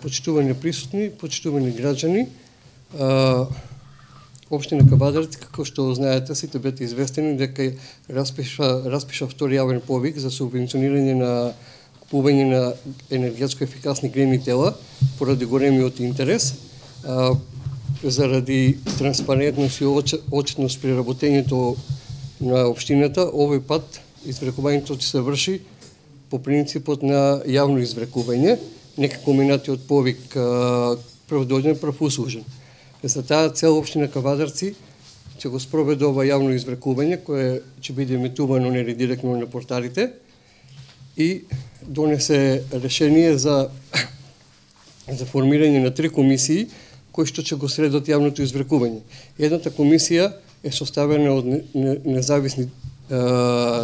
Почитувани присутни, почитувани граѓани, Општина Кавадарци, како што знаете, сите бете известени дека распиша втори јавен повик за субвенционирање на купување на енергетско ефикасни гревни тела поради големиот интерес. Заради транспарентност и отчетност при работењето на општината, овој пат изврекувањето ќе се врши по принципот на јавно изврекување, некако минатиот повик прв дојден, прв услужен. За таа цел општина Кавадарци ќе го спроведе ова јавно изврекување, кое ќе биде емитувано директно на порталите и донесе решение за формирање на 3 комисии кои што ќе го средат јавното изврекување. Едната комисија е составена од независни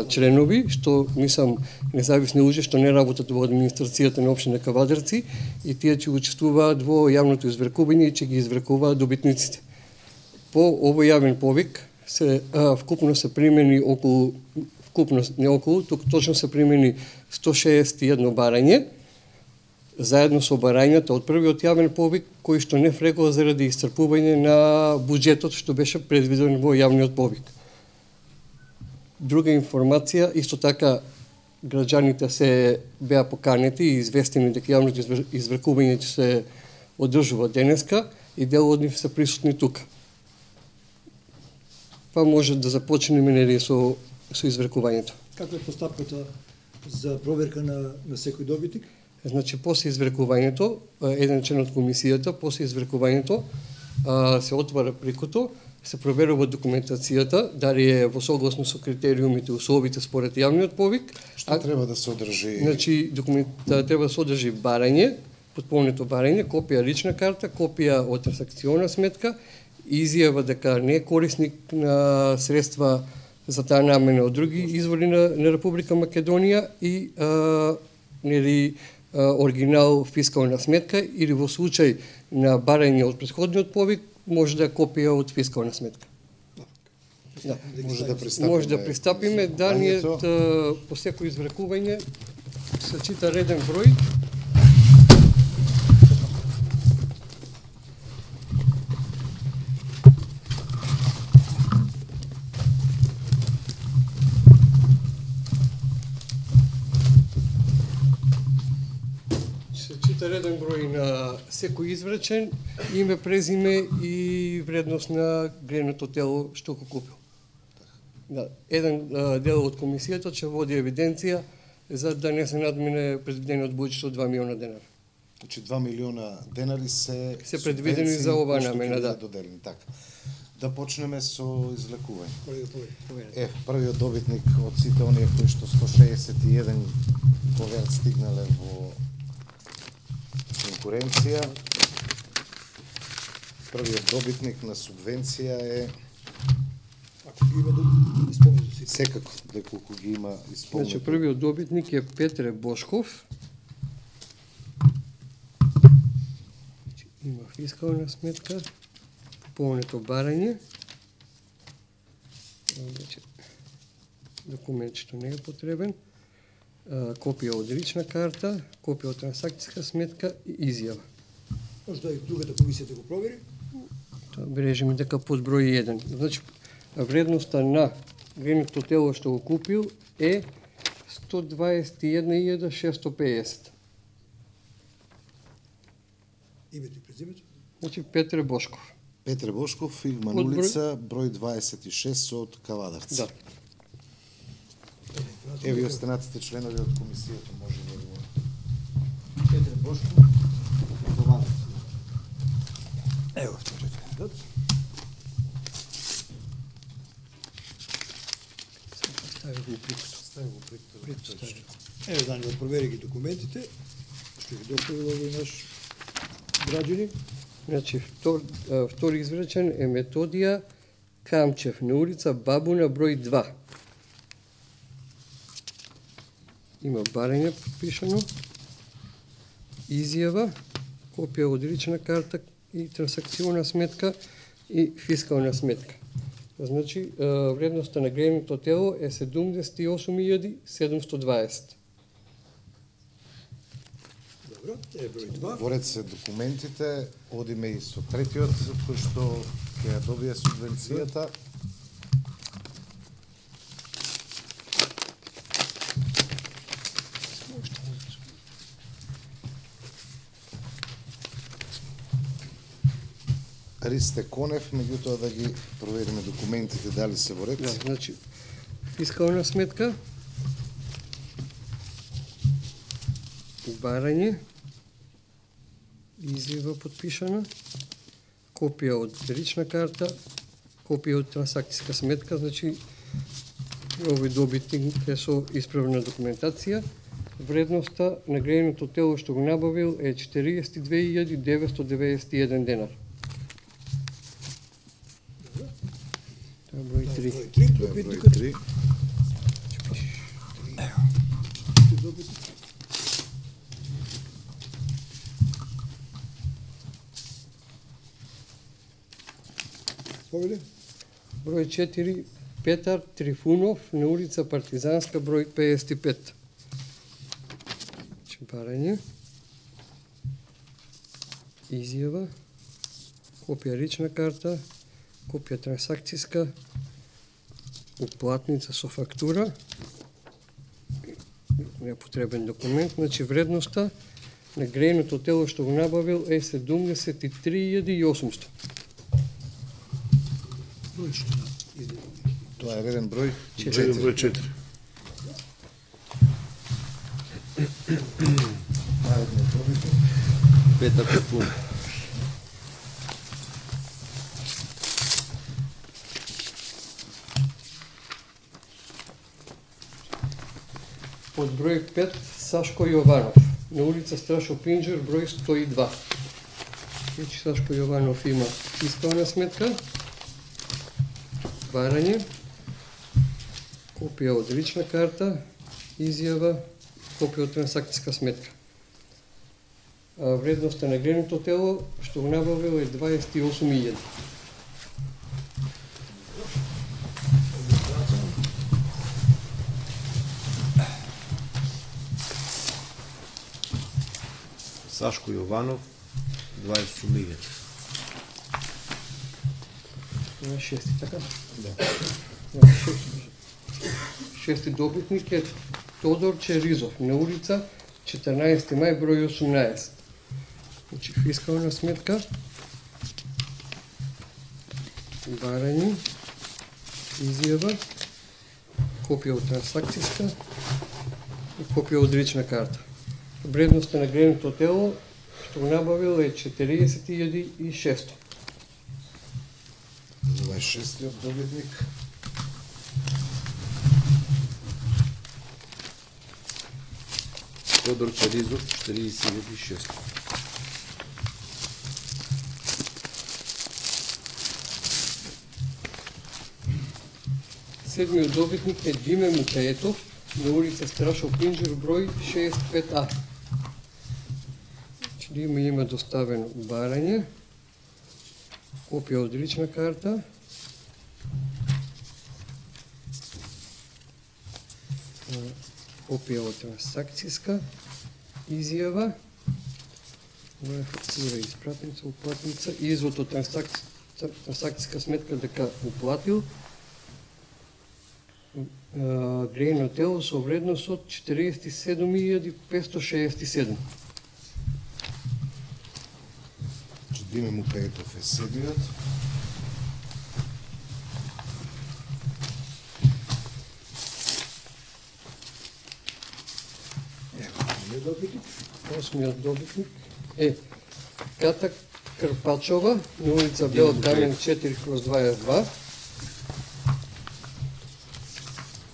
членови, што мислам независни луѓе што не работат во администрацијата на општина Кавадарци и тие ќе учествуваат во јавното изврекување и ќе ги изврекуваат добитниците. По овој јавен повик вкупно се примени точно се примени 161 барање, заедно со барањата од првиот јавен повик, кој што не врегува заради исцрпување на буџетот што беше предвиден во јавниот повик. Друга информација, исто така граѓаните се беа поканети и известени дека јавното изврекување ќе се одржува денеска и дел од нив се присутни тука. Па може да започнеме со изврекувањето. Каква е постапката за проверка на секој добитник? Значи, после изврекувањето, еден член од комисијата, после изврекувањето се отвара прикото, се проверува документацијата, дали е во согласно со критериумите и условите според јавниот повик. Што треба да се одржи? Значи, треба да се одржи барање, потполнето барање, копија лична карта, копија од трансакциона сметка, изјава дека не е корисник на средства за таа намена од други извори на Република Македонија и оригинал фискална сметка или во случај на барање од претходниот повик може да е копија од фискална сметка. Да. Може да пристапиме, да, ние по секој изврекување се чита реден број. Реден број на секој извречен, име, презиме и вредност на гревното тело што го купил. Да, еден дел од комисијата ќе води евиденција за да не се надмине предвидениот буџет од 2 милиона денари. Значи 2 милиона денари се предвидени за оваа намена, да. Доделени, така. Да почнеме со извлекување. Првиот добитник од сите оние кои што 161 коверт стигнале во конкуренција. Првиот добитник на субвенција е... Ако ги има да исполнете си. Секако, доколку ги има исполнете. Значи, првиот добитник е Петре Бошков. Има фискална сметка, пополнето барање. Документ што не е потребен. Копија од лична карта, копија од трансакцијска сметка и изјава. Може да и другата комисија да го провери? Тоа бележиме дека под број 1. Значи, вредноста на гревното тело што го купил е 121.650. Името и презимето? Значи, Петре Бошков. Петре Бошков, Игман улица, број 26 од Кавадарци. Да. Еви останатите членови од комисијата може да го... Петре Бошков, Кавадарци. Ево вториот кандидат. Стави го прикото. Ево, Данијел, провери ги документите, што ги доставил овој наш граѓани. Значи, втори извречен е Методија Камчев на улица Бабуна, број 2. Има барање подпишано, изјава, копија од лична карта и трансакциона сметка и фискална сметка. Значи, вредноста на гревното тело е 78.720. Добро, број 2. Во ред се документите, одиме и со третиот, кој што ќе ја добие субвенцијата. Ристе Конев, меѓутоа да ги провериме документите дали се во ред. Да, значи, фискална сметка, барање, изјава подпишана, копија од лична карта, копија од трансакцијска сметка, значи овој добитник е со исправна документација. Вредноста на грејното тело што го набавил е 42.991 денар. Тоа е број 3. Број 3, добитникот. Број 3. Повеќе? Број 4, Петар Трифунов, на улица Партизанска, број 55. Барање, изјава, копија лична карта, копија трансакцијска, уплатница со фактура, непотребен документ, значи вредноста на грејното тело што го набавил е 73.800. Број што? Тоа е реден број 4. Број 4. Петар Трифунов. Под број 5, Сашко Јованов, на улица Страшо Пинџер, број 102. Значи Сашко Јованов има фискална сметка, барање, копија од лична карта, изјава, копија од трансакцијска сметка. Вредноста на грејното тело што го набавил е 28.000. Сашко Јованов, 28.000. Това е шести, така? Да. Шести добитник е Тодор Черизов, на улица 14 мај, број 18. Значи, фискална сметка, барање, изјава, копија од трансакцијска и копија од лична карта. Вредноста на грејното тело што го набавил е 40.600. 26-тиот добитник. Тодор Черизов, 40.600. Седмиот добитник е Диме Мукаетов, на улица Страшо Пинџер, број 65А. Диме има доставено барање, копија од лична карта, копија од трансакцијска, изјава, фактура, испратница, уплатница, извод од трансакцијска сметка дека уплатил, грејно тело со вредност од 47.567. Диме Мукаетов е седмиот. Осмиот добитник е Ката Крпачова, на улица Бел Дамен 4/22.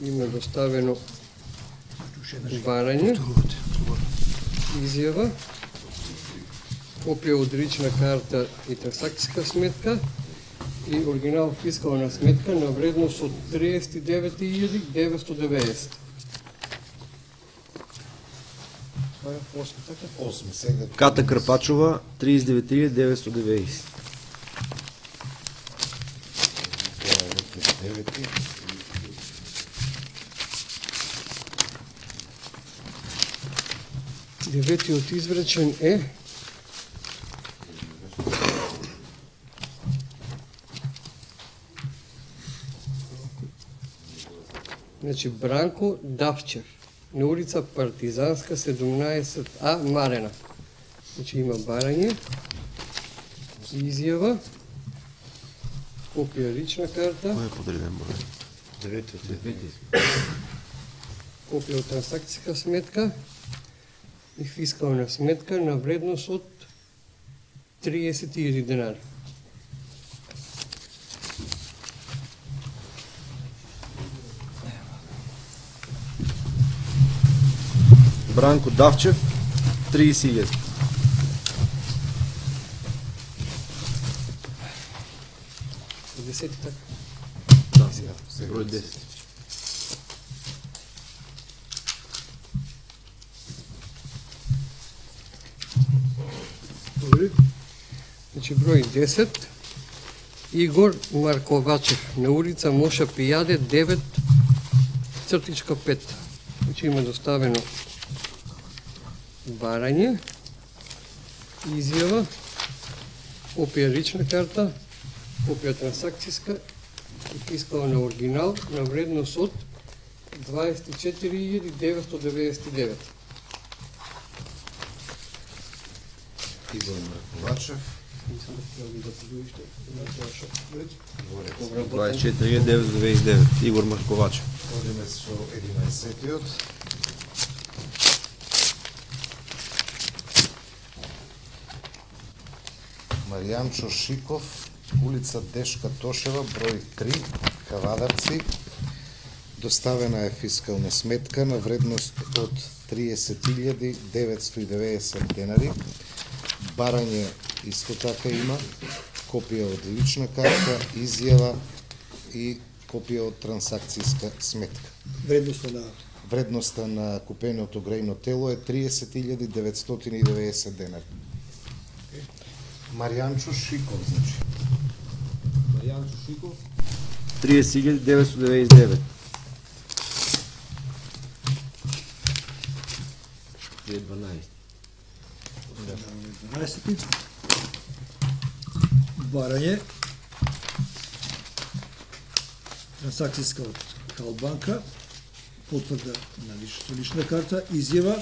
Има доставено барање, изјава, копија од лична карта и трансакцијска сметка и оригинал фискална сметка на вредност од 39.990. Това е 8, така? 8 сега. Ката Крпачова, 39.990. Тоа е веќе 9. Деветиот изврачен е значи Бранко Давчев на улица Партизанска 17А Марена. Значи има барање, изјава, копија лична карта. Кој е подреден број? Деветиот. Копија од трансакцијска сметка и фискална сметка на вредност од 30.000 денари. Бранко Давчев, 30.000. Десети така. Да, број 10. Значи број 10, Игор Марковачев на улица Моша Пијаде 9/5. Значи има доставено барање, изјава, копија лична карта, копија трансакцијска и фискална оригинал на вредност од 24.999. Игор Марковачев. 24.999. Игор Марковачев. Одиме со 11-тиот. Маријанчо Шиков, улица Дешка Тошева, број 3, Кавадарци. Доставена е фискална сметка на вредност од 30.990 денари. Барање исто така има, копија од лична карта, изјава и копија од трансакцијска сметка. Вредноста на купеното грејно тело е 30.990 денари. Маријанчо Шиков, значи. Маријанчо Шиков. 30.999. 12. Барање. Трансакцијска од Калбанка. Потврда на лична карта, изјава,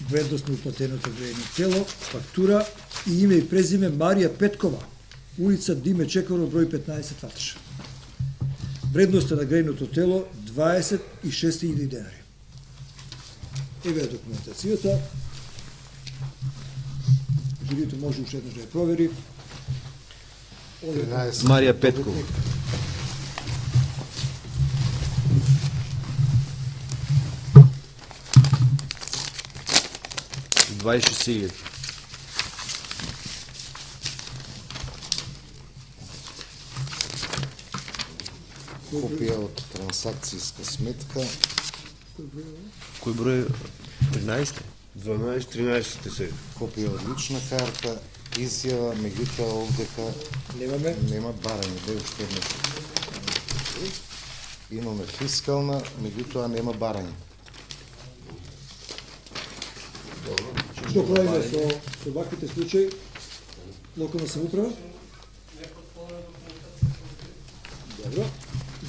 вредност на уплатеното грејно тело, фактура и име и презиме Марија Петкова, улица Диме Чекаров, број 15 Ваташа. Вредноста на грејното тело 26.000 денари. Еве е документацијата. Журито може уште еднаш да ја провери. Марија Петкова. Копија од трансакцијска сметка. Кој број? 13? 12-13 се. Копија од лична карта, изјава, меѓутоа овдека нема барање, бе уште еднаш. Имаме фискална, меѓутоа нема барање. Што правиме со ваквите случаи? Локална самоуправа? Добро.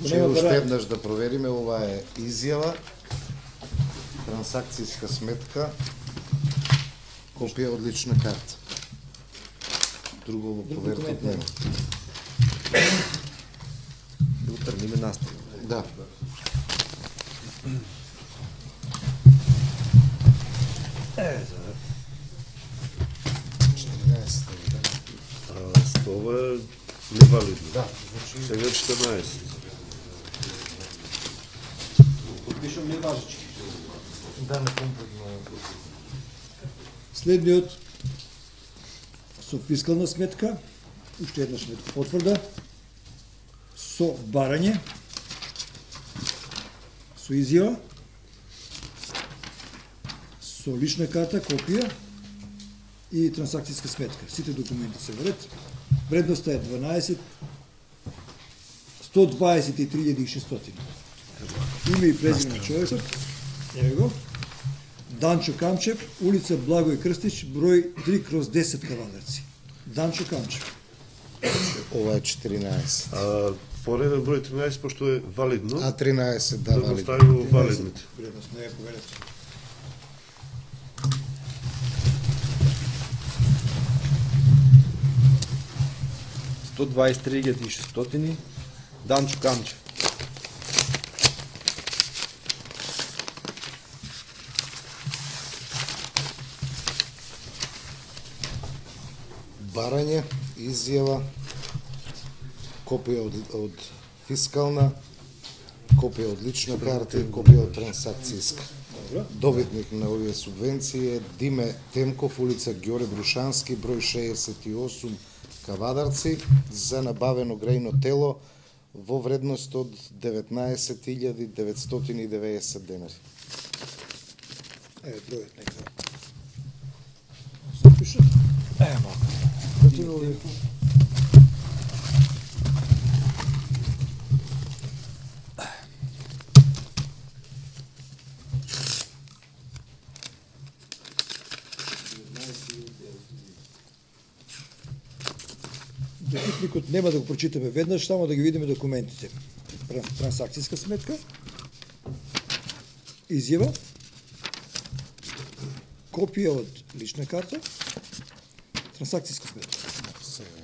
Че уште еднаш да провериме, ова е изјава, трансакцијска сметка, копија од лична карта. Друго во повертот нема. Утре не ме настави. Да. Ова е невалидно. Да, Сега 14. Подпишам неважички. да, не комплетно. Следниот со фискална сметка, уште една сметка потврда, со барање, со изјава, со лична карта, копија и трансакцијска сметка. Сите документи се во ред. Вредноста е 123.600. Име и презиме на човекот, еве го. Данчо Камчев, улица Благој Крстич, број 3/10 Кавадарци. Данчо Камчев. Ова е 14. А пореден број 13, пошто е валидно, А 13, да, да го валидно. стави во валидните. Вредност не е поверете. Сто 23.600 Данчо Камчев. Барање, изјава, копија од фискална, копија од лична карта и копија од трансакцијска. Добитник на овие субвенции е Диме Темков, улица Ѓоре Брушански, број 68 Кавадарци, за набавено грејно тело во вредност од 19.990 денари. Еве бројот нека. Се пише. Малку. Допитникот нема да го прочитаме веднаш, само да ги видиме документите. Трансакцијска сметка, изјава, копија од лична карта, трансакцијска сметка.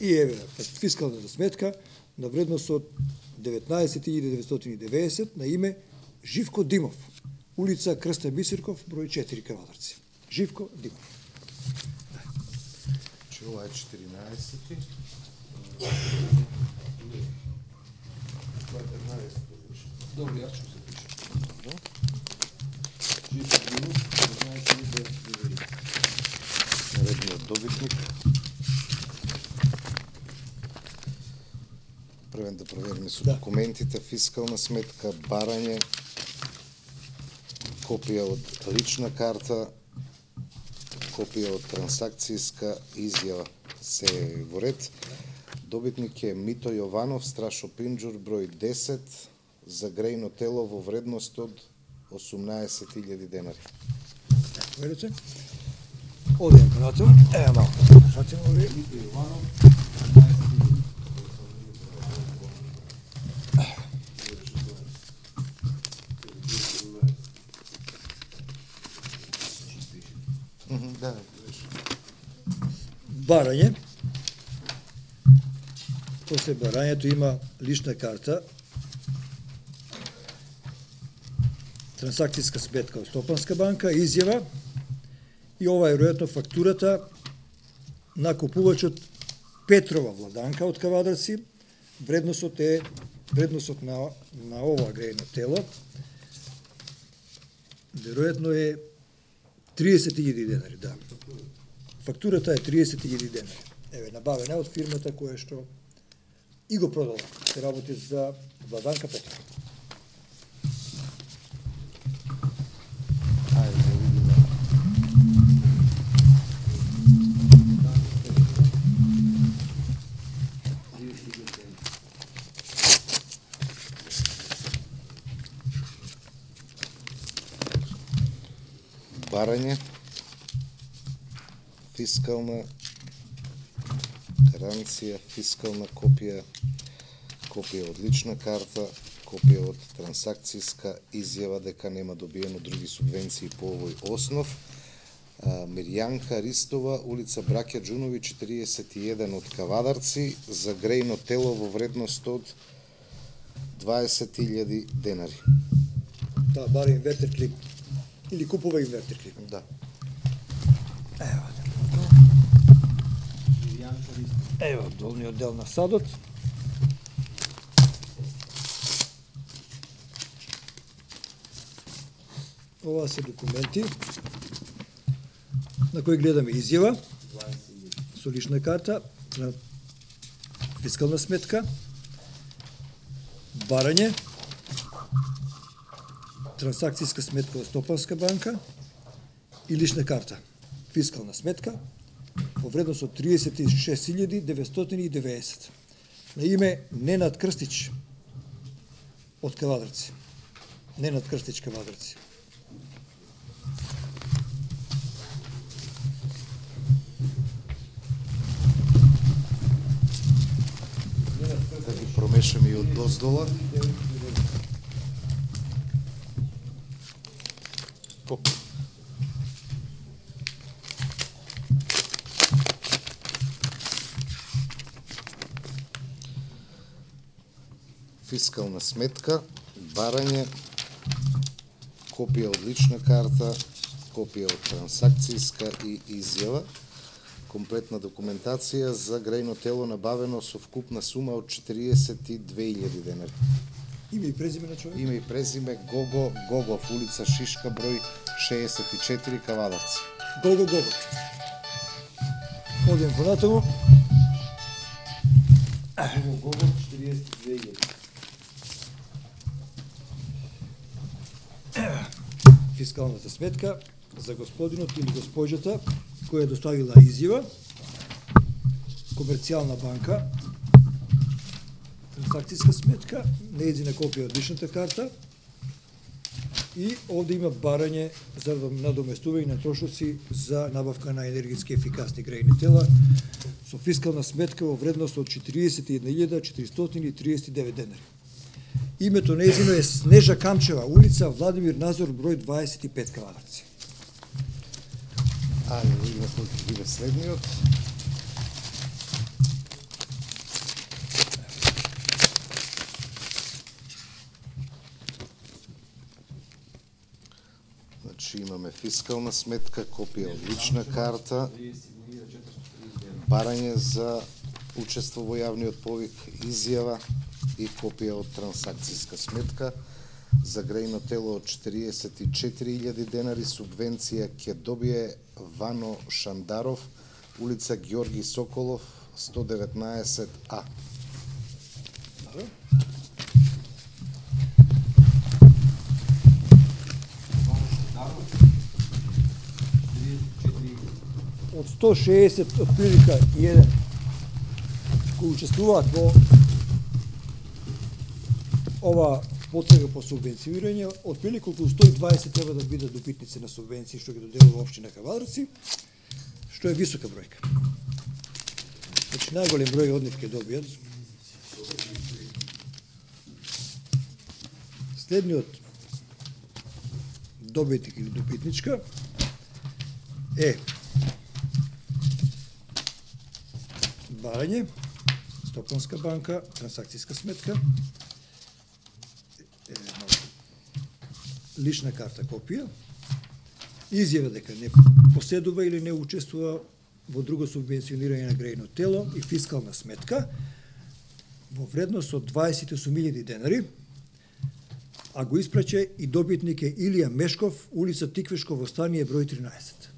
И еве фискалната сметка на вредност од 19.990 на име Живко Димов, улица Крстен Бисерков, број 4 Кавадарци. Живко Димов. Че ова е 14. Добро, ја ќе се пише. Редниот добитник. Првен да провериме со документите, фискална сметка, барање, копија од лична карта, копија од трансакцијска, изјава. Се во ред. Добитник е Мито Јованов, Страшо Пинџур, број 10, за грејно тело во вредност од 18.000 денари. Верете? Одем канател. Еве малку. Фатимо овие. Мито Јованов. Да. Барање. После барањето има лична карта, трансакцијска сметка од Стопанска банка, изјава и ова е веројатно фактурата на купувачот Петрова Владанка од Кавадарци. Вредносот на ова грејно тело веројатно е 30.000 денари, да. Фактурата е 30.000 денари. Еве, набавена од фирмата која што и го продала. Се работи за Владанка Петрова. Ајде да видиме. Барање, фискална гаранција, фискална копија, копија од лична карта, копија од трансакцијска, изјава дека нема добиено други субвенции по овој основ. Мирјанка Ристова, улица Браќа Џунови, 41 од Кавадарци, за грејно тело во вредност од 20.000 денари. Да, бара инвертер клип. Или купува инвертер клип. Да. Ево, долниот дел на садот. Ова се документи на кои гледаме изјава со лична карта, фискална сметка, барање, трансакцијска сметка од Стопанска банка и лична карта, фискална сметка во вредност од 36.990 на име Ненад Крстич од Кавадарци. Ненад Крстич Кавадарци. промешаме и од доздола. Оп. Фискална сметка, барање, копија од лична карта, копија од трансакцијска и изјава, комплетна документација за грејно тело набавено со вкупна сума од 42.000 денари. Име и презиме на човек? Име и презиме Гого Гогов, улица Шишка, број 64, Кавадарци. Гого. Одем понатаму. Гого 42.000. Фискалната сметка за господинот или госпоđата која доставила изјава, комерцијална банка, трансакцијска сметка, нејзина копија од личната карта и овде има барање за надоместување на трошоци за набавка на енергетски ефикасни грејни тела со фискална сметка во вредност од 41.439 денари. Името нејзино е Снежа Камчева, улица Владимир Назор, број 25, Кавадарци. Името ќе биде следниот. Значи имаме фискална сметка, копија од лична карта, барање за учество во јавниот повик, изјава и копија од трансакцијска сметка за грејно тело од 44.000 денари, субвенција ќе добие Вано Шандаров, улица Георги Соколов, 119А. Од 160 отприлика 1 кои учествуваат во ова потреба по субвенцирање, отприлика околу 120 треба да бидат добитници на субвенции што ги доделува општина Кавадарци, што е висока бројка. Значи најголем број од нив ќе добијат. Следниот добитник или добитничка е барање, Стопанска банка, трансакцијска сметка, лична карта копија, изјава дека не поседува или не учествува во друго субвенционирање на грејно тело и фискална сметка во вредност од 28.000 денари, а го испраќа и добитник е Илија Мешков, улица Тиквешково стание број 13.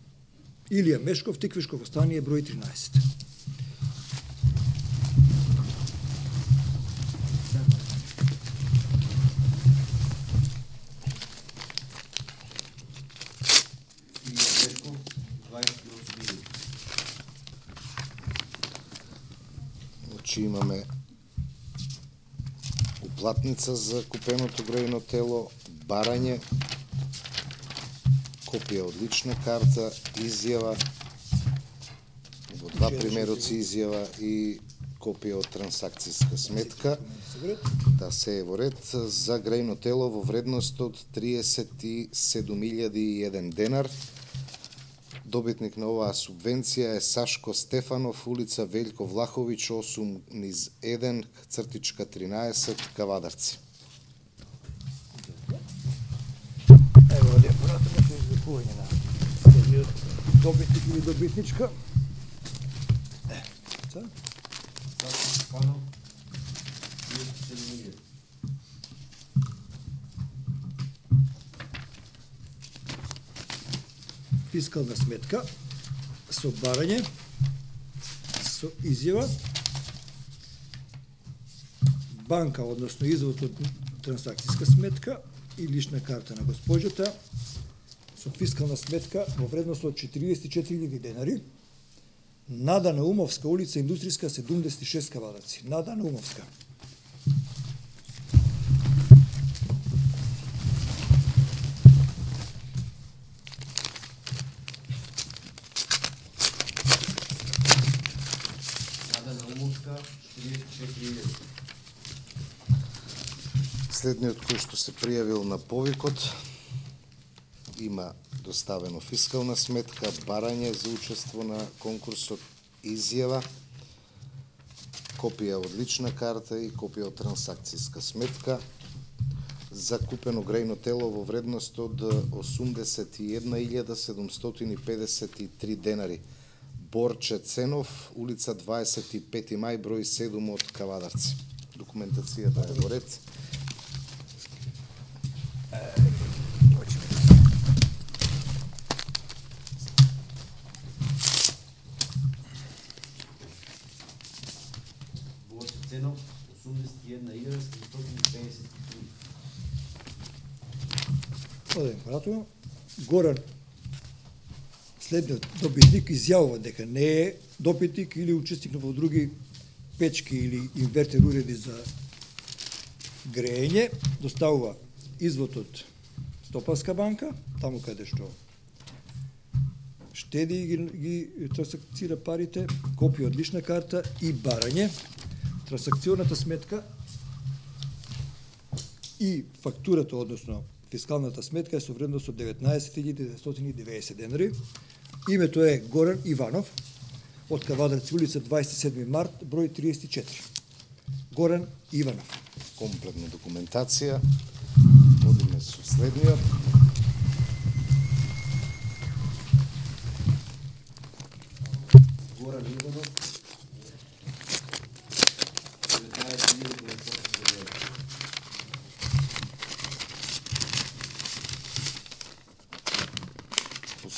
Илија Мешков, Тиквешково стание број 13. Значи имаме уплатница за купеното грејно тело, барање, копија од лична карта, изјава, во два примероци изјава и копија од трансакцијска сметка, да се е во ред, за грејно тело во вредност од 37.001 денар. Добитник на оваа субвенција е Сашко Стефанов, улица Велјко Влаховиќ, 8/1, цртичка 13, Кавадарци. Ево овде апаратот за извлекување на следниот добитник или добитничка. Фискална сметка со барање, со изјава, банка, односно извод од трансакцијска сметка и лична карта на госпоđата, со фискална сметка во вредност од 44.000 денари, Нада Наумовска, улица Индустријска 76, Кавадарци. Нада Наумовска. Следниот кој што се пријавил на повикот има доставено фискална сметка, барање за учество на конкурсот, изјава, копија од лична карта и копија од трансакцијска сметка, закупено грејно тело во вредност од 81.753 денари. Борче Ценов, улица 25 мај, број 7 од Кавадарци. Документацијата е во ред. Борче Ценов, 81.753. Одем понатаму. Горан, следниот добитник, изјавува дека не е добитник или учесник во други печки или инвертер уреди за грејење, доставува извод од Стопанска банка, таму каде што штеди и ги трансакцира парите, копија од лична карта и барање, трансакционата сметка и фактурата, односно фискалната сметка е со вредност од 19.990 денари. Името е Горан Иванов, од Кавадарци, улица 27 март, број 34. Горан Иванов. Комплетна документација. Одиме со следниот. Горан Иванов, 19.990.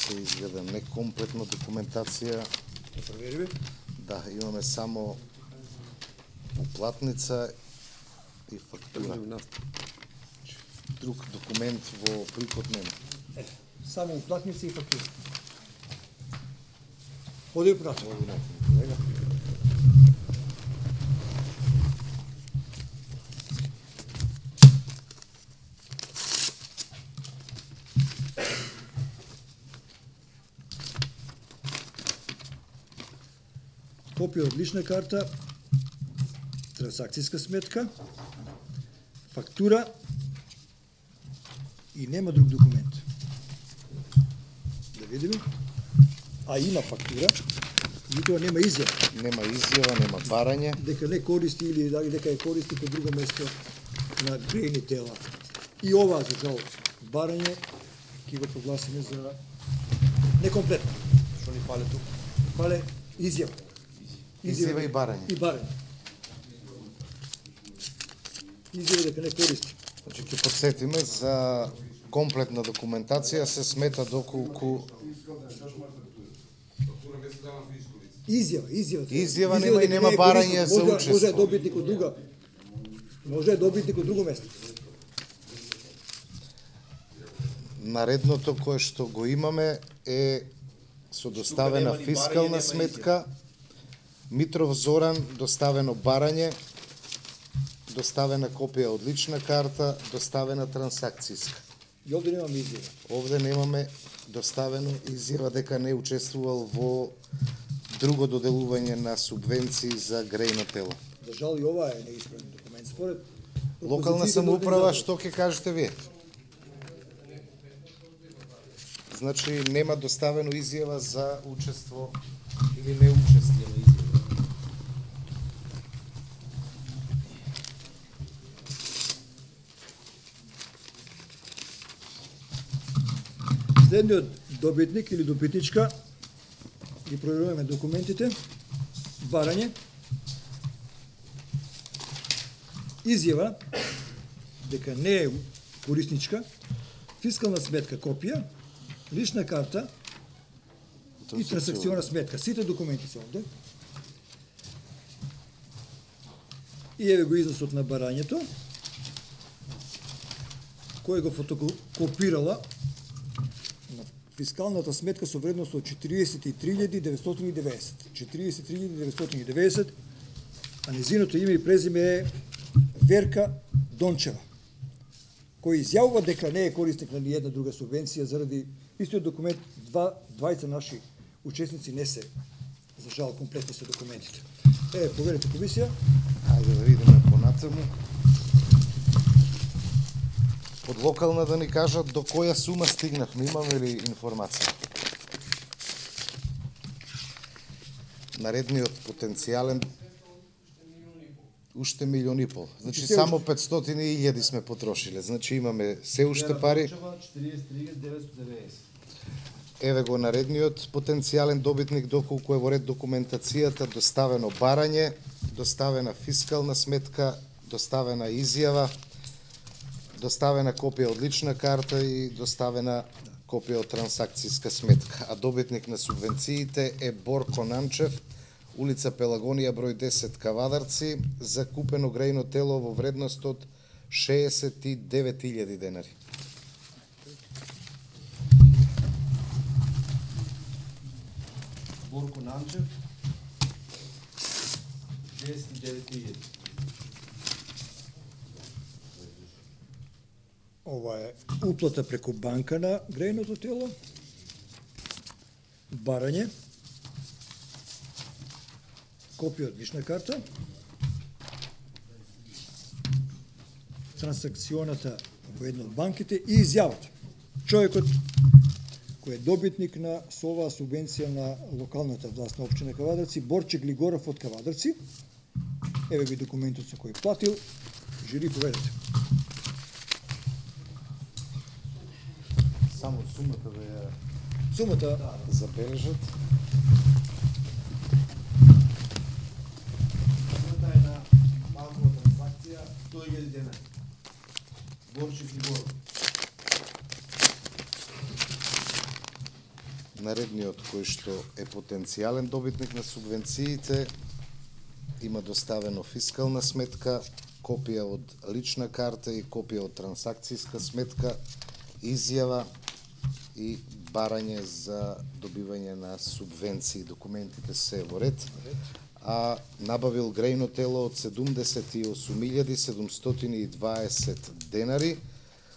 Се изгледа некомплетна документација. Да провериме. Да, имаме само уплатница и фактура. Друг документ во приход нема. Само уплатници и фактура. Оди понатаму. Колега. Копија од лична карта, трансакцијска сметка, фактура и нема друг документ. Да видиме. А има фактура, меѓутоа нема изјава Нема изјава, нема барање. дека не користи или дека е користи кај друго место на грејни тела. И ова за жал барање ќе го прогласиме за некомплетно. Што ни фале тука? Фале изјава. Изјава и барање. И барање. Изјава дека не користи. Значи ќе подсетиме за комплетна документација се смета доколку Изјава нема и нема барање за учество. Може добитник од друга. Може добитник од друго место. Наредното кое што го имаме е со доставена фискална сметка, Митров Зоран, доставено барање, доставена копија од лична карта, доставена трансакцијска. И овде немаме изјава. Овде немаме доставено изјава дека не учествувал во друго доделување на субвенции за грејно тело. За жал и ова е неисправен документ. Според Локална опозицијата самоуправа, организатор. што ќе кажете вие? Значи нема доставено изјава за учество или неучество. Следниот добитник или добитничка, ги проверуваме документите, барање, изјава дека не е корисничка, фискална сметка копија, лична карта и трансакциона сметка. Сите документи се овде. И еве го износот на барањето, кој го фотокопирала на фискалната сметка со вредност од 43.990. 43.990, а незиното име и презиме е Верка Дончева, кој изјавува дека не е корисник на ниједна друга субвенција заради истиот документ. Двајца наши учесници не се, за жал, комплетни се документите. Проверете комисија. Ајде да видиме понатаму. од локална да ни кажат до која сума стигнавме, имаме ли информација? Наредниот потенцијален уште 1,5 милиони. Значи само 500.000 сме потрошиле. Значи имаме се уште пари. 43.990. Еве го наредниот потенцијален добитник, доколку е во ред документацијата, доставено барање, доставена фискална сметка, доставена изјава, доставена копија од лична карта и доставена копија од трансакцијска сметка. А добитник на субвенциите е Борко Нанчев, улица Пелагонија, број 10, Кавадарци, за купено грејно тело во вредност од 69.000 денари. Борко Нанчев. 69.000. Ова е уплата преку банка на грејното тело, барање, копија од лична карта, трансакционата во една од банките и изјавата. Човекот кој е добитник на со оваа субвенција на локалната власт на општина Кавадарци, Борче Глигоров од Кавадарци. Еве ги документот со кој платил. Жири, поведете. Само сумата да ја Сумата забележат. Сумата е на банкова транзакција 100.000 денари. Борче Глигоров. Наредниот кој што е потенцијален добитник на субвенциите има доставено фискална сметка, копија од лична карта и копија од трансакцијска сметка, изјава и барање за добивање на субвенции. Документите се во ред, а набавил грејно тело од 78.720 денари.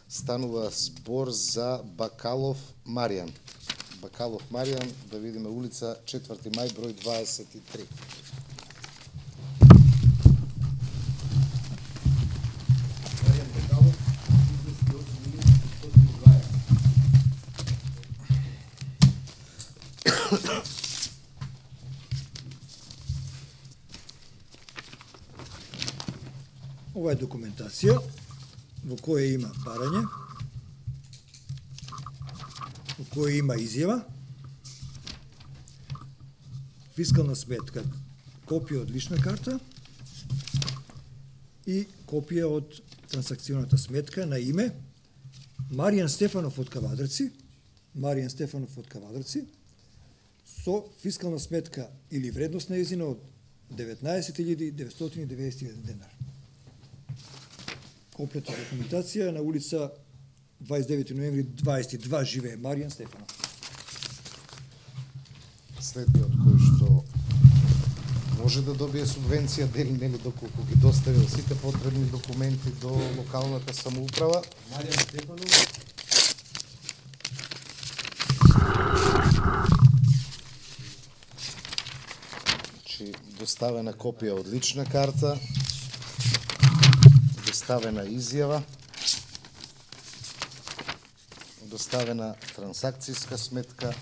Станува збор за Бакалов Маријан. Бакалов Маријан, да видиме улица 4. мај, број 23. Маријан Бакалов, 38.120. Ова е документација во која има барање, во која има изјава, фискална сметка, копија од лична карта и копија од трансакционата сметка на име Маријан Стефанов од Кавадарци, Маријан Стефанов од Кавадарци, со фискална сметка или вредност на нејзина од 19.991 денар. Комплетна документација на улица 29 ноември 22 живее Маријан Стефанов. Следниот кој што може да добие субвенција, дели нели доколку ги доставил сите потребни документи до локалната самоуправа. Маријан Стефанов. Значи, доставена копија од лична карта, доставена изјава, доставена трансакцијска сметка,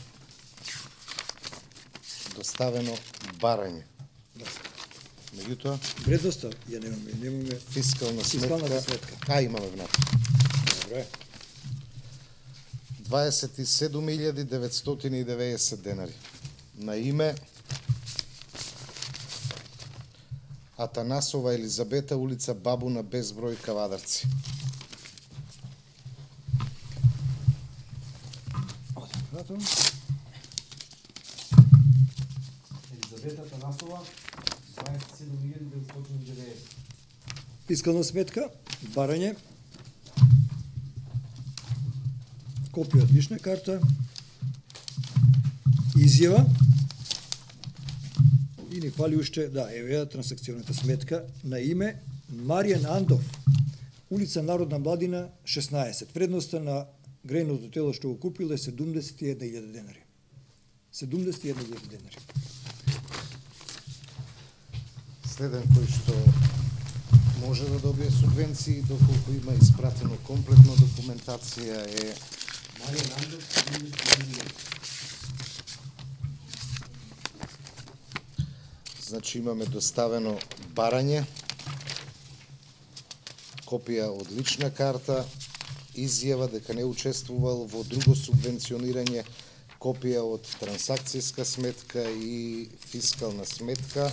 доставено барање. Меѓутоа, Вредноста ја немаме фискална фискалната сметка. сметка. А, имаме внатре. Добре. 27.990 денари. На име Атанасова Елизабета, улица Бабуна, безброј, Кавадарци. Елизабета Танасова, 27.990. Фискална сметка, барање, копија од лична карта, изјава и ни фали уште, да, еве трансакционата сметка на име Маријан Андов, улица Народна Младина, 16. Вредноста на грејното тело што го купил е 71.000 денари. 71.000 денари. Следен кој што може да добие субвенции, доколку има испратено комплетно документација е значи имаме доставено барање, копија од лична карта, изјава дека не учествувал во друго субвенционирање, копија од трансакцијска сметка и фискална сметка.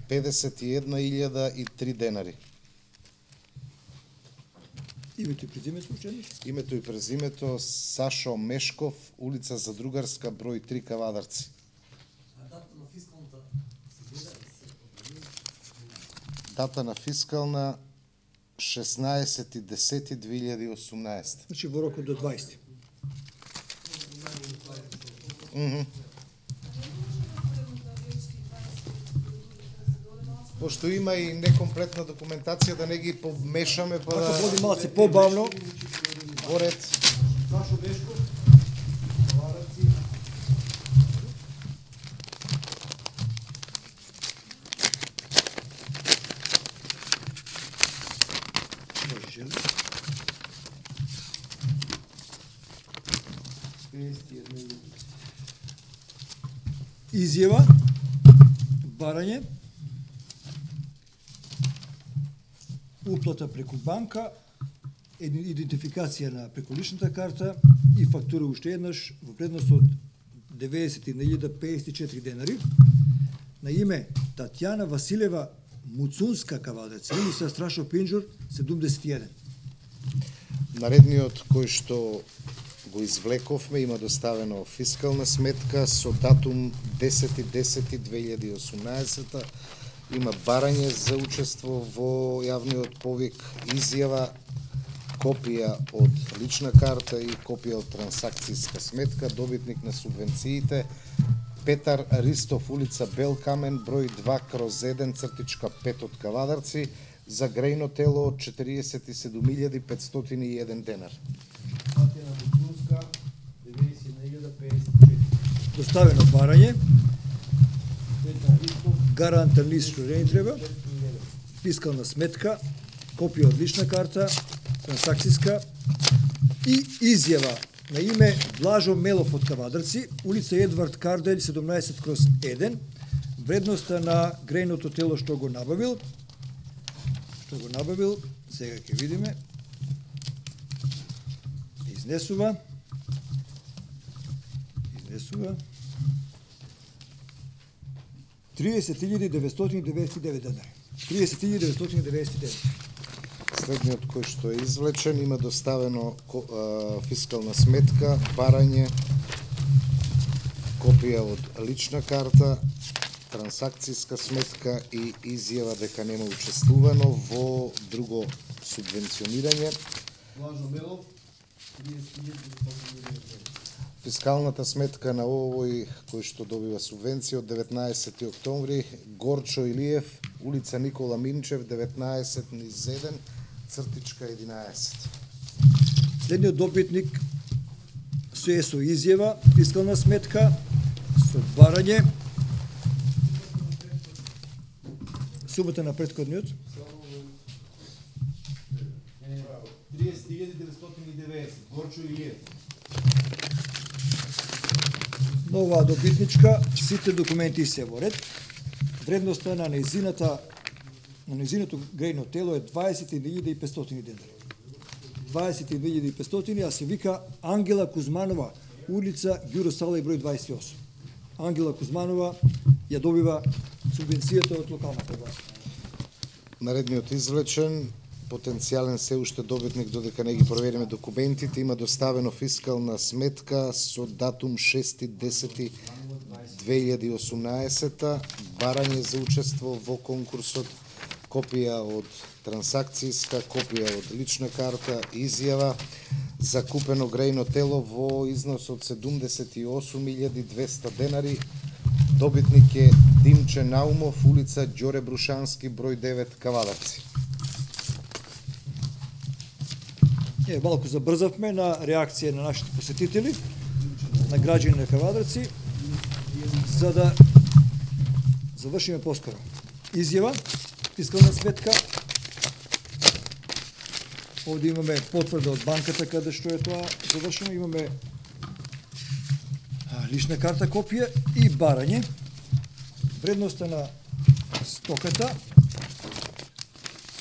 $51.003. Името и презимето, ученик? Името и презимето Сашо Мешков, улица Задругарска, број 3, Кавадарци. Дата на фискална 16.10.2018. Значи во рокот до 20. Пошто има и некомплетна документација, да не ги помешаме, па Ако да води малце побавно, во ред. Сашо Бешков, Кавадарци. може жели. 51.000. Изјава, барање, уплата преку банка, идентификација на преку личната карта и фактура уште еднаш во предност од 90.054 денари на име Татјана Василева Муцунска, Кавадарци, улица Страшо Пинџур 71. Наредниот кој што го извлековме има доставено фискална сметка со датум 10.10.2018. Има барање за учество во јавниот повик, изјава, копија од лична карта и копија од трансакцијска сметка, добитник на субвенциите Петар Ристов, улица Бел Камен, број 2/1/5 од Кавадарци, за грејно тело од 47.501 денар. Татјана Муцунска, 90.054. Доставено барање, Петар Ристов, гарантен лист што не ни треба, 4.000. фискална сметка, копија од лична карта, трансакцијска и изјава на име Блажо Мелов од Кавадарци, улица Едвард Карделј 17/1, вредноста на грејното тело што го набавил, сега ќе видиме, изнесува 30.999 денари. 30.999. Следниот кој што е извлечен има доставено фискална сметка, барање, копија од лична карта, трансакцијска сметка и изјава дека нема учествувано во друго субвенционирање. Блажо Мелов, 30.999. Фискалната сметка на овој кој што добива субвенција од 19 октомври, Горчо Илиев, улица Никола Минчев, 19/1/11. Следниот добитник со изјава, фискална сметка, со барање, сумата на претходниот, 30.990. Горчо Илиев. на оваа добитничка сите документи се во ред. Вредноста на нејзиното грејно тело е 20.500 денари. 20.500, а се вика Ангела Кузманова, улица Ѓуро Салај, број 28. Ангела Кузманова ја добива субвенцијата од локалната власт. Наредниот извлечен, потенцијален се уште добитник, додека не ги провериме документите, има доставено фискална сметка со датум 6.10.2018, барање за учество во конкурсот, копија од трансакцијска, копија од лична карта, изјава, закупено грејно тело во износ од 78.200 денари. Добитник е Димче Наумов, улица Ѓоре Брушански, број 9, Кавадарци. Малку забрзавме на реакција на нашите посетители, на граѓани на Кавадарци. за да завршиме поскоро. Изјава, фискална сметка. Овде имаме потврда од банката каде што е тоа завршено. Имаме лична карта копија и барање. Вредноста на стоката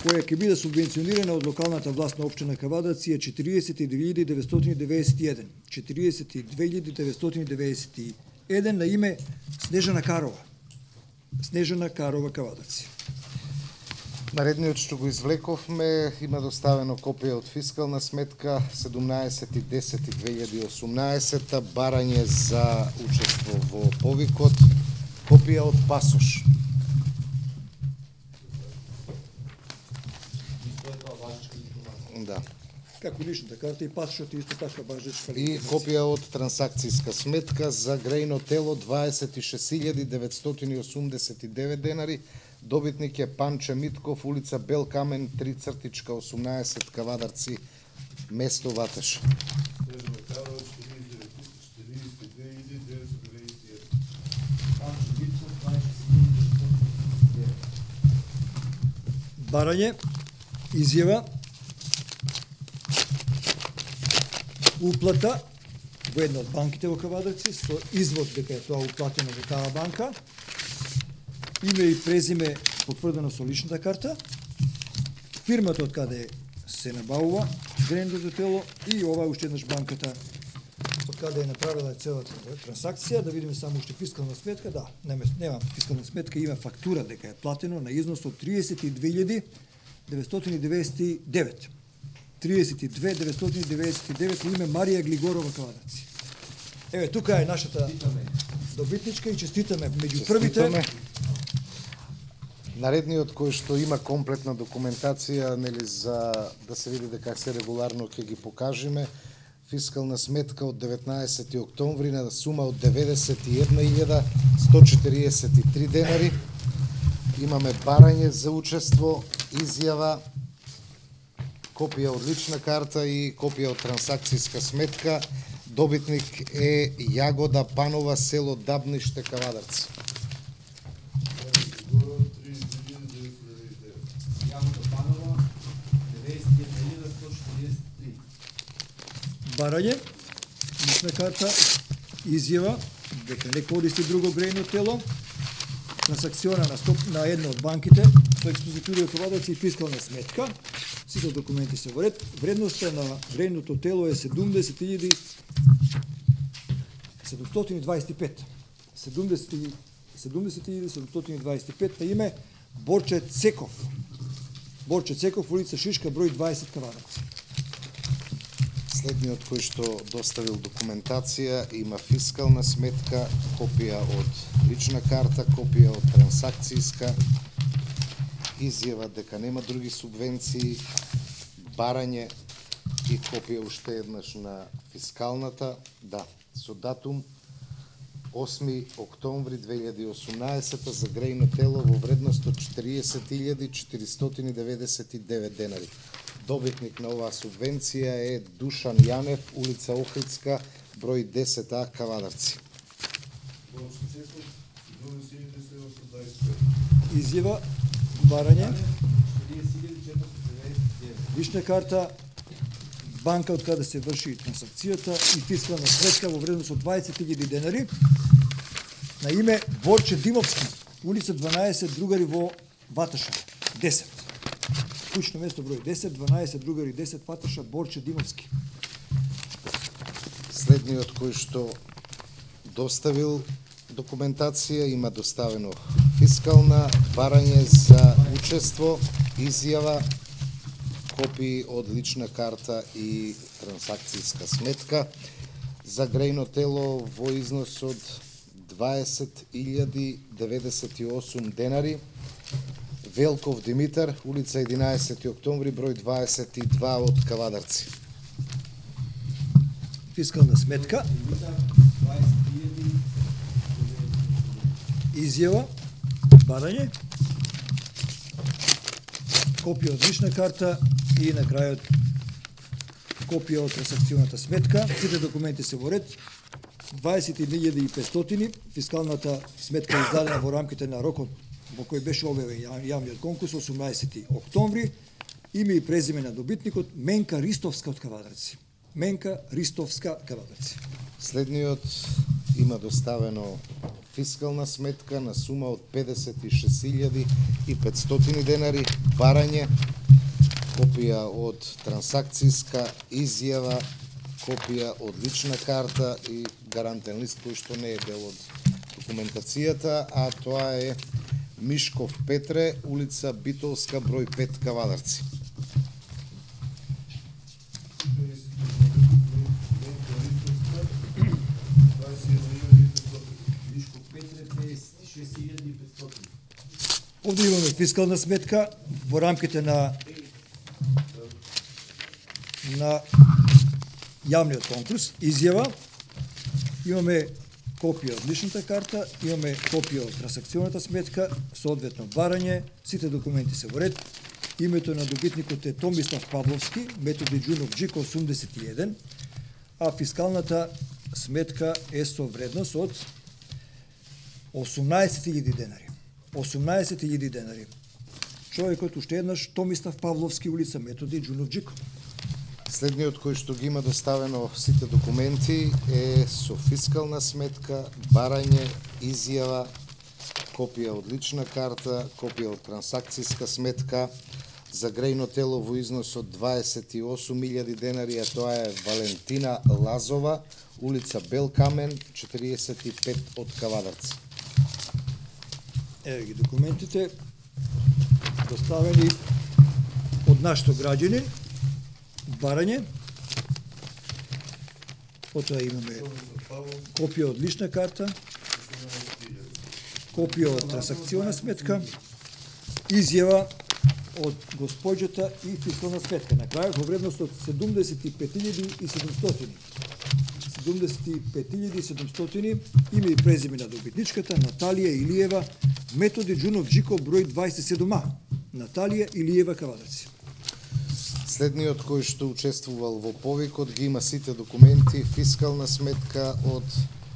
која ќе биде субвенционирана од локалната власт на општина Кавадаци е 42.991. 42.991 на име Снежана Карова. Снежана Карова Кавадаци. Наредниот што го извлековме има доставено копија од фискална сметка 17.10.2018, барање за учество во повикот, копија од пасош. Да. Како личната карта и пасошот исто така важечка. И копија од трансакцијска сметка за грејно тело 26.989 денари. Добитник е Панче Митков, улица Бел Камен, 3/18 Кавадарци, место Ватеш. Барање, изјава, уплата во една од банките во Кавадарци, со извод дека е тоа уплатено во таа банка, име и презиме потврдено со личната карта, фирмата од каде се набавува гренното тело и ова уште еднаш банката од каде е направила целата трансакција. Да видиме само уште фискална сметка. Да, нема фискална сметка, има фактура дека е платено на износ од 32.999. 32.999 име Марија Глигорова Кавадаци. Еве, тука е нашата добитничка и честитаме меѓу првите. Наредниот кој што има комплетна документација, нели, за да се види дека се регуларно ќе ги покажеме, фискална сметка од 19 октомври на сума од 91.143 денари. Имаме барање за учество, изјава, копија од лична карта и копија од трансакцијска сметка. Добитник е Јагода Панова, село Дабниште, Кавадарци. Барање, лична карта, изјава дека не користи друго грејно тело, трансакциона на една од банките со експозитури Кавадаци и фискална сметка. Сите документи се во ред. Вредноста на грејното тело е 70.725. 70.725 на име Борче Цеков. Борче Цеков, улица Шишка, број 20, Кавадаци. Следниот кој што доставил документација има фискална сметка, копија од лична карта, копија од трансакцијска, изјава дека нема други субвенции, барање и копија уште еднаш на фискалната, да, со датум 8 октомври 2018 за грејно тело во вредност од 40.499 денари. Добитник на оваа субвенција е Душан Јанев, улица Охридска, број 10А, Кавадарци. Изјава, барање, лична карта, банка од каде се врши трансакцијата и фискална сметка во вредност од 20.000 денари на име Борче Димовски, улица 12, другари во Ваташа, 10. Кучно место број 10, 12, другари 10, Ваташа, Борче Димовски. Следниот кој што доставил документација има доставено фискална, барање за учество, изјава, копии од лична карта и трансакцијска сметка за грејно тело во износ од 20.098 денари. Велков Димитар, улица 11 октомври, број 22 од Кавадарци. Фискална сметка, изјава, барање, копија од лична карта и на крајот копија од трансакционата сметка. Сите документи се во ред. 20.500, фискалната сметка издадена во рамките на рокот во кој беше објавен јавниот конкурс 18 октомври, име и презиме на добитникот Менка Ристовска од Кавадарци. Менка Ристовска Кавадарци. Следниот има доставено фискална сметка на сума од 56.500 денари, барање, копија од трансакцијска изјава, копија од лична карта и гарантен лист кој што не е дел од документацијата, а тоа е Мишков Петре, улица Битолска, број 5, Кавадарци. Овде имаме фискална сметка во рамките на јавниот конкурс, изјава, имаме копија од личната карта, имаме копија од трансакционата сметка, соодветно барање, сите документи се во ред, името на добитникот е Томислав Павловски, методи Джунов Джико 81, а фискалната сметка е со вредност од 18.000 денари. 18.000 денари. Човекот уште еднаш Томислав Павловски, улица Методи Джунов Джико. Следниот кој што ги има доставено сите документи е со фискална сметка, барање, изјава, копија од лична карта, копија од трансакцијска сметка, за грејно тело во износ од 28.000 денари, а тоа е Валентина Лазова, улица Белкамен, 45 од Кавадарци. Еве ги документите доставени од нашето граѓанин, барање, потоа имаме копија од лична карта, копија од трансакциона сметка, изјава од госпоѓата и фискална сметка. На крај во вредност од 75.700. 75.700 име и презиме на добитничката Наталија Илиева, методи Джунов Джико, број 27А. Наталија Илиева, Кавадарци. Следниот кој што учествувал во повикот ги има сите документи, фискална сметка од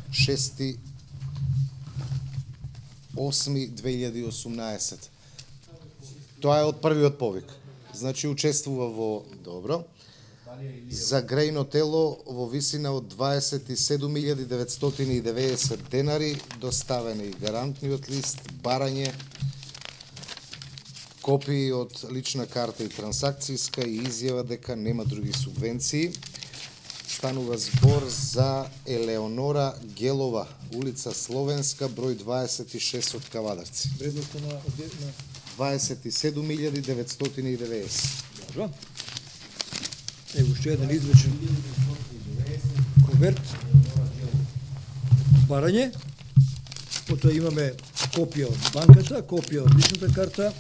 6.8.2018. Тоа е од првиот повик. Значи учествува во добро. За грејно тело во висина од 27.990 денари, доставени гарантниот лист, барање, копии од лична карта и трансакцијска и изјава дека нема други субвенции. Станува збор за Елеонора Гелова, улица Словенска, број 26 од Кавадарци. Вредноста на 27.990. Добро. Ево уште еден извлечен конверт. Барање. Потоа имаме копија од банката, копија од личната карта,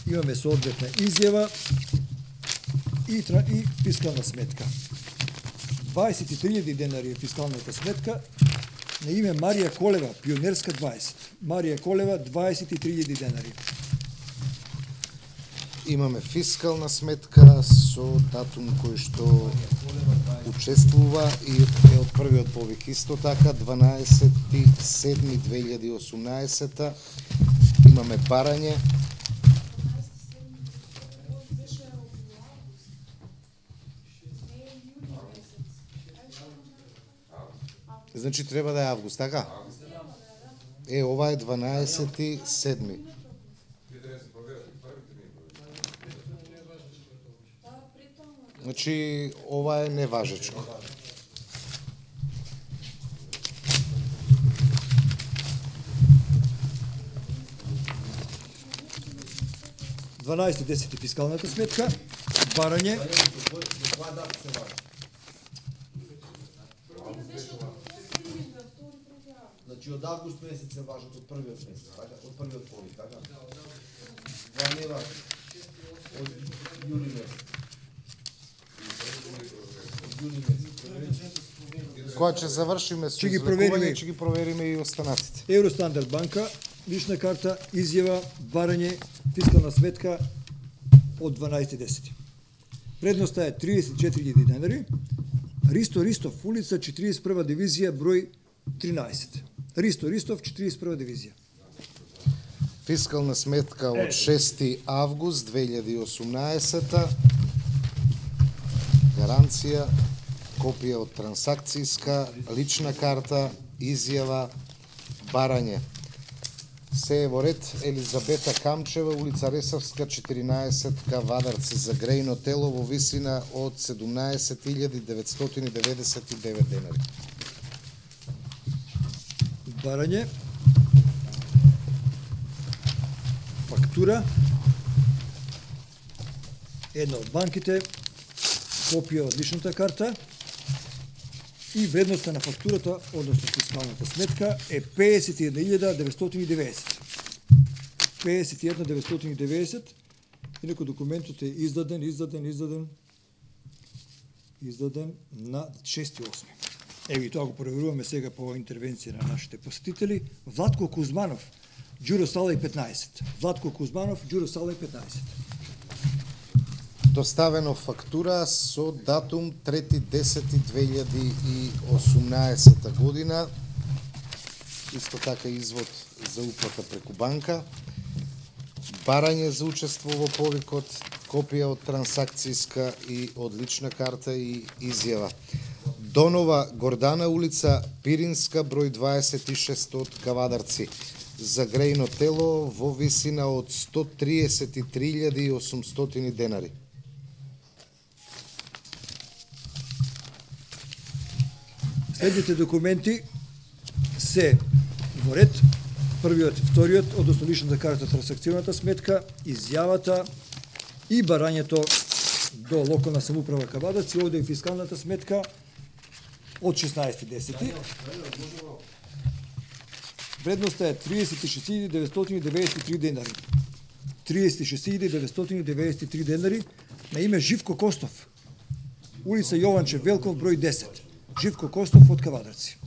имаме соодветна изјава и фискална сметка. 23.000 денари е фискалната сметка на име Марија Колева, Пионерска 20. Марија Колева, 23.000 денари. Имаме фискална сметка со датум кој што учествува и е од првиот повик. Исто така, 12.7.2018. Имаме барање. Значи треба да е август, така? Е, ова е 12.7. Значи, ова е неважечко. Дванаесет фискалната сметка, барање. Значи од август месец се важат од првиот месец, така? Од првиот повик, така? Два не важат. Од јули месец. Кога ќе завршиме со извлекување, ќе ги провериме и останатите. Евростандард банка, лична карта, изјава, барање, фискална сметка од 12.10. Предноста е 34.000 денари. Ристо Ристов, улица 41 дивизија, број 13. Ристо Ристов, 41 дивизија. Фискална сметка од 6 август 2018, гаранција, копија од трансакцијска, лична карта, изјава, барање. Се е во ред Елизабета Камчева, улица Ресавска, 14 Кавадарци, за грејно тело во висина од 17.999 денари. Барање, фактура, една од банките, копија од личната карта и вредноста на фактурата, односно фискалната сметка, е 51.990. 51.990. Инаку документот е издаден на 6.8. Еви, тоа го проверуваме сега по интервенција на нашите посетители. Владко Кузманов, Ѓуро Салај 15. Владко Кузманов, Ѓуро Салај 15. Доставено фактура со датум 3.10.2018 година. Исто така извод за уплата преку банка. Барање за учество во повикот, копија од трансакцијска и од лична карта и изјава. Донова Гордана, улица Пиринска, број 26 од Кавадарци, за грејно тело во висина од 133.800 денари. Следните документи се во ред. Првиот, вториот, односно личната карта, трансакционата сметка, изјавата и барањето до локална самоуправа Кавадарци, овде и фискалната сметка од 16.10. Вредноста е 36.993 денари. 36.993 денари на име Живко Костов, улица Јованче Велков, број 10. Живко Костов од Кавадарци.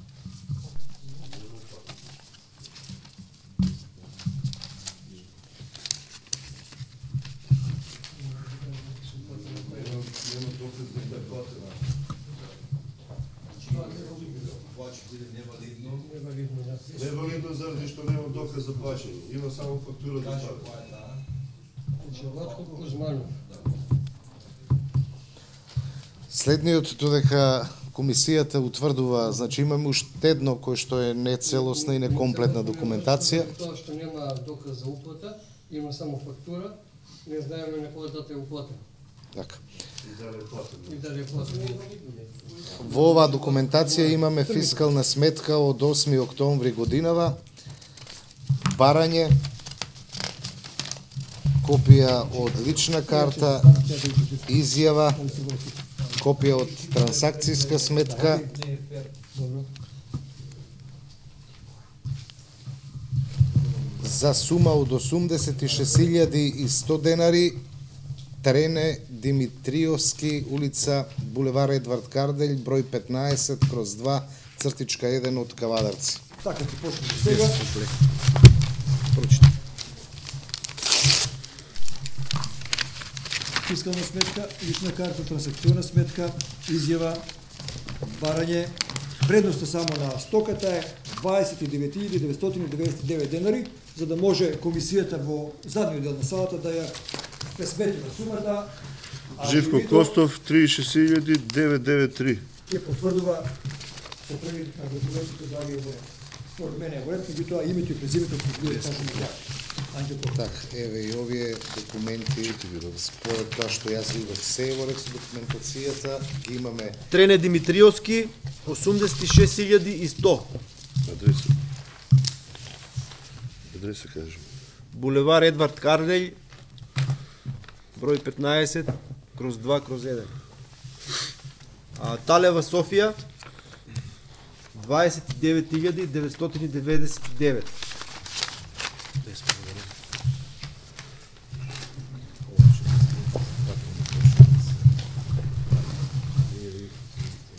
Невалидно заради што нема доказ за плаќање. Има само фактура за ставка. Владко Кузманов. Следниот додека комисијата утврдува, значи имаме уште едно кој што е нецелосна и некомплетна документација. Тоа што нема доказ за уплата, има само фактура, не знаеме на која дата е уплатена. Така. И дали е платена. Во оваа документација имаме фискална сметка од 8 октомври годинава, барање, копија од лична карта, изјава, копија од трансакцијска сметка, за сума од 86.100 денари, Трене Димитриовски, улица Булевар Едвард Карделј, број 15/2, цртичка 1 од Кавадарци. Така ќе почнем сега. Фискална сметка, лична карта, трансакциона сметка, изјава, барање. Вредноста само на стоката е 29.999 денари, за да може комисијата во задниот дел на салата да ја пресмети на сумата. Живко Костов, 36.993. Ќе потврдува по превид на документите дали е во ред. Според мене е во ред, меѓутоа името и презимето ќе кажеме ја. Анѓел Костов. Така, еве и овие документи, според тоа што јас видов се е во ред со документацијата, ги имаме Трене Димитриовски, 86.100. Адреса. Адреса кажем. Булевар Едвард Карделј, број 15/2/1. Талева Софија, 29.999.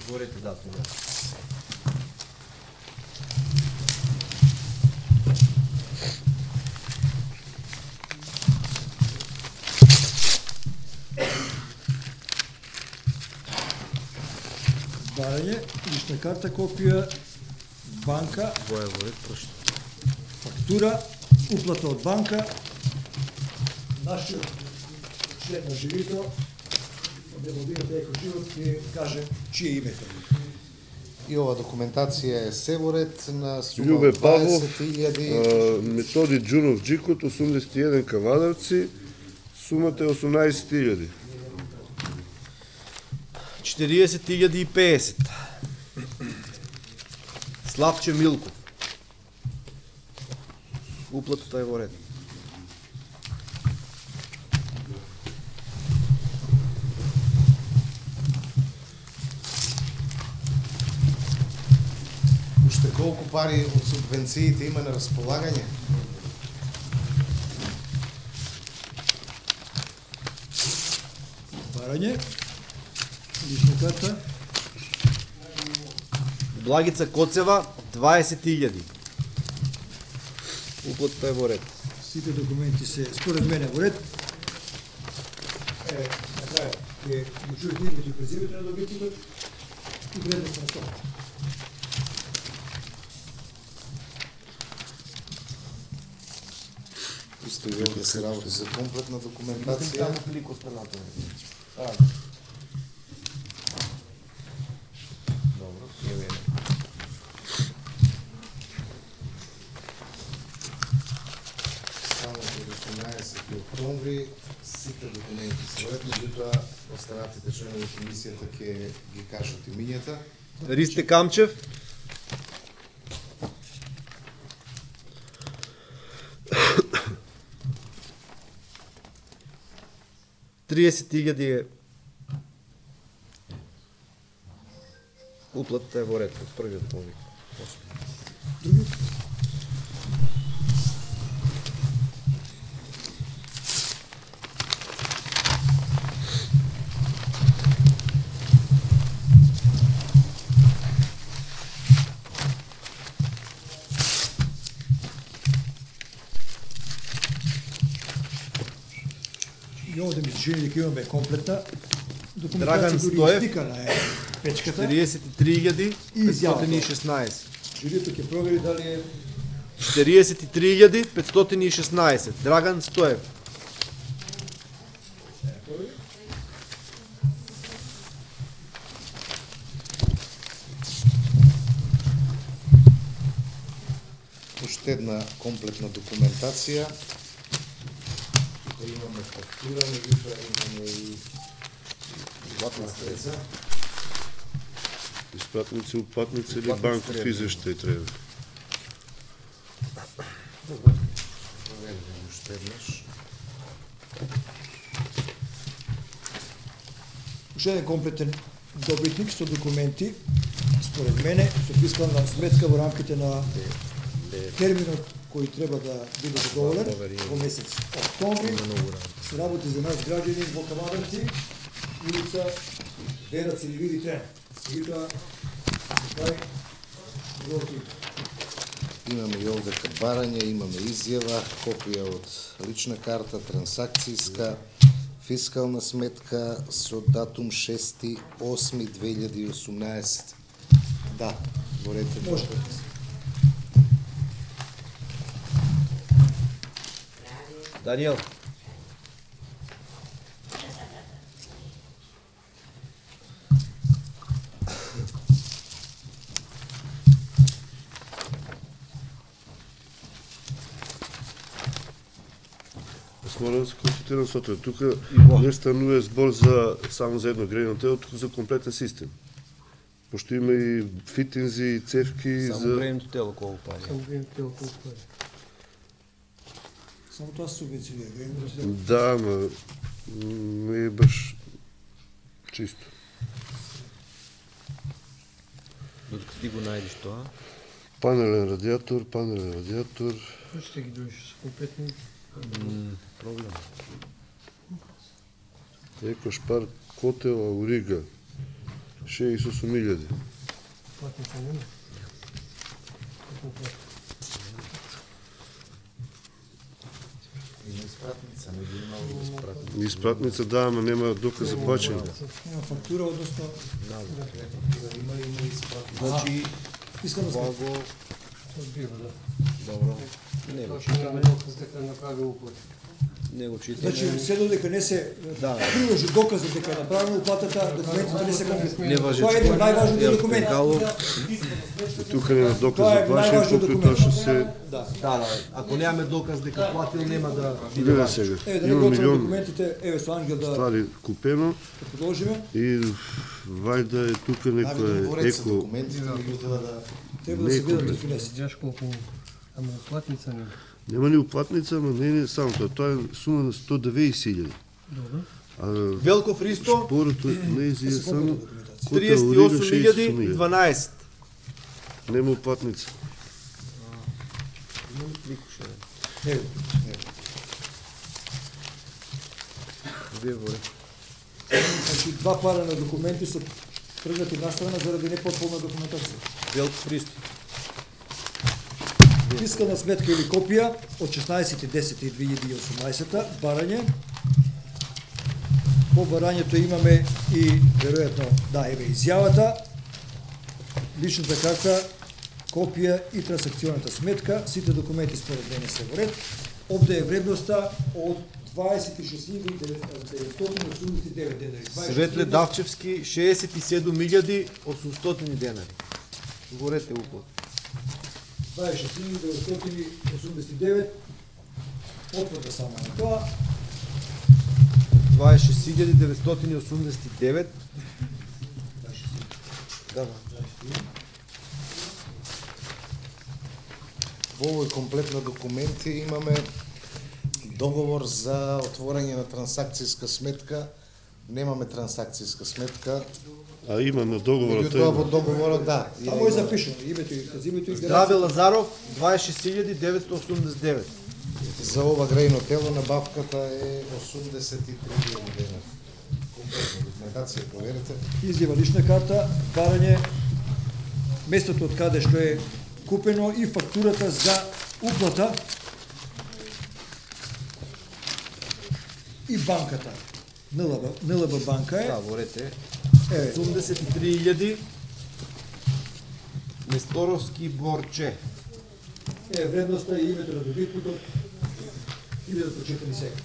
Говорете датум. Барање, лична карта, копија, банка, Воја во ред, прошто. фактура, уплата од банка, нашиот член на жирито, од Еволдината Еко Живот, ќе каже чие име е. И ова документација е се во ред на сума Љубе Павлов, 20.000. Методи Джунов Джикот, 81 кавадарци, сумата е 18.000. 40.050. Славче Милков. Уплатата е во ред. Уште колку пари од субвенциите има на располагање? Барање, лична карта, Благица Коцева, 20.000. Уплатата е во ред. сите документи се според мене во ред. На крај, ќе го чуете името и презимето на добитникот и вредност на стоката. Исто и овде се работи за комплетна документација. клик останато. Добро, ја видим. Само до 18 октомври сите документи се ред, меѓутоа останатите членови на комисијата ќе ги кажат имињата. Ристе Камчев. $30.000 е уплатата е во ред од првиот повик. И овде ми се чини дека имаме комплетна Драган документација, дури Стоев. стикана е печката. 43.516. Жирито ќе провери дали е 43.516. Драган Стоев. Уште една комплетна документација. Тука имаме фактура, меѓутоа имаме и платна средства. Испратници, упатници или Упатници банков треба. извештај треба. Проверуваме уште еднаш. уште еден комплетен добитник со документи, според мене, со фискална сметка во рамките на терминот кој треба да биде договорен во месец октомври. Се работи за нас граѓани во Кавадарци, улица Верац или Вили Трен. Меѓутоа, кај Роти. Имаме и овде барање, имаме изјава, копија од лична карта, трансакцијска, фискална сметка со датум 6.8.2018. Да, говорете. Може. Даниел. Јас морам да се консултирам со тоа. Тука не станува збор за само за едно грејно тело, туку за комплетен систем. Пошто има и фитинзи, и цевки Само за грејното тело колку пари. Само тоа се субвенција, грејното тело. да, ама не е баш чисто. Додека ти го најдеш тоа, Панелен радиатор, Ще ги дружиш с комплетни. проблем. екошпар, котел, аурига, 68.000. Платница нема. Има испратница, не би имало испратница. Испратница да, ама нема доказ за плаќање. Има фактура, односно Има испратница. Значи, Фискална сметка. Благо, Одбива, да. добро. Не го Точно няма читаме. доказ дека направил уплати. Не го читаме. Значи, се додека не се Да. приложи доказот дека е направена уплатата, документите не се конфискуват. Не важи. Тоа е един од најважните документи. Тука нема доказ Тоа е за плашен, најважниот колку документ. тоа што се... Да. Да. Ако нямаме доказ дека платил, нема да биде Гледа важно. сега, Еве да не има го отворам милион документите, еве со Ангел да ствари купено продолжиме. и вајда е тука некоја Говорете еко... документите, меѓутоа да Треба да се Некој, видат бе. и финесите. Знаеш колку, ама платница нема. Нема ни уплатница, ама не е само тоа. Тоа е сума на 190.000. Добро. А Велков Ристо, спорото не е само... 38.012. Нема уплатница. Еве. Вие воре. Значи два пара на документи се тргнати настрана заради непотполна документација. Велков Ристо. Фискална сметка или копија од 16.10.2018, барање. По барањето имаме и, веројатно, да, еве изјавата, личната карта, копија и трансакционата сметка, сите документи според мене се во ред. Овде е вредноста од 26.989 денари. Светле Давчевски, 67.800 денари. Горете уплат. 26.989, потврда само на тоа. 26.989. Да. во овој комплет на документи имаме договор за отворање на трансакцијска сметка. Немаме трансакцијска сметка. А има на договорот. Меѓутоа во договорот да. Тамо е запишено името и казимето и Здраве Лазаров, 26.989. За ова грејно тело набавката е 83.000 денари. Комплетна документација, проверете. изјава лична карта, барање, местото од каде што е купено и фактурата за уплата и банката. НЛБ банка е. Да, горете. Еве, 83.000. Несторовски Борче. е вредноста и името на добитникот и да прочитам и сега.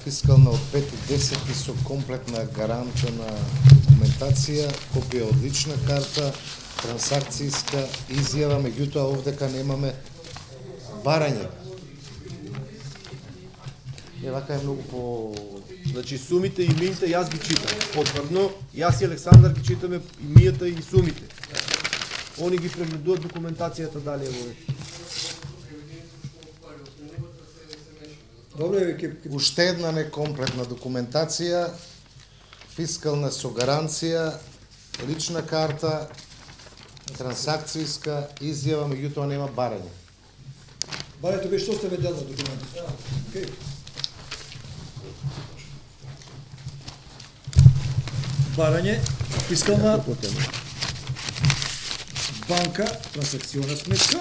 Фискална од 5.10 со комплетна гарантна документација, копија од лична карта, трансакцијска изјава, меѓутоа овдека немаме барање. Вака е многу по... Значи сумите и имињата јас ги читам. Потврдно, јас и Александар ги читаме имињата и сумите. Они ги прегледуваат документацијата дали е во ред. Добро е, ќе Уште една некомплетна документација, фискална со гаранција, лична карта, трансакцијска изјава, меѓутоа нема барање. барањето беше составен дел на документот. Океј. Барање, фискална банка, трансакциона сметка,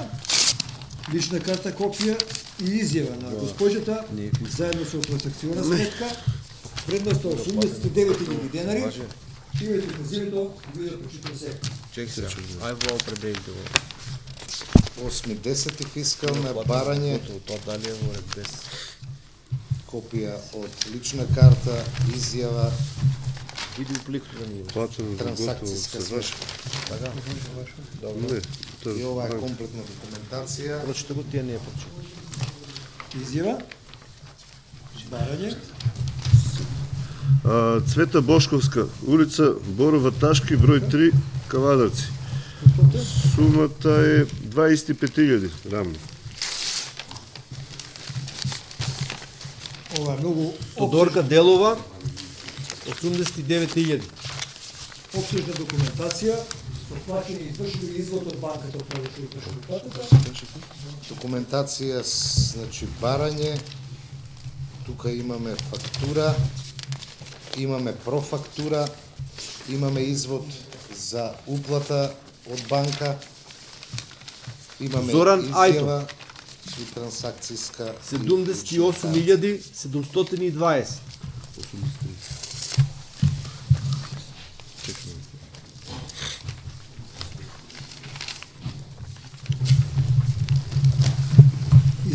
лична карта, копија и изјава на госпожата, заедно со трансакциона сметка, вредноста 89.000 денари, името и презимето, ви да прочитам се. Чек се. Ај во определите го. 8.10 фискална, барање, Тоа дали е во ред без. копија од лична карта, изјава, Види пликот да ни Платено за готово трансакцијска се ваше. сметка. Не, И ова е тоа комплетна документација. Прочите го, тие не е прочитал. Изјава, барање, Цвета Бошковска, улица Борова Ташки, број 3, Кавадарци. Сумата е 25.000 рамно. ова е многу Тодорка Делова, 89.000. обсежна документација, со плаќање и извршено извод од банката од која што извршено платата. Документација, значи барање, тука имаме фактура, имаме профактура, имаме извод за уплата од банка, имаме Зоран изјава и трансакцијска 78.720.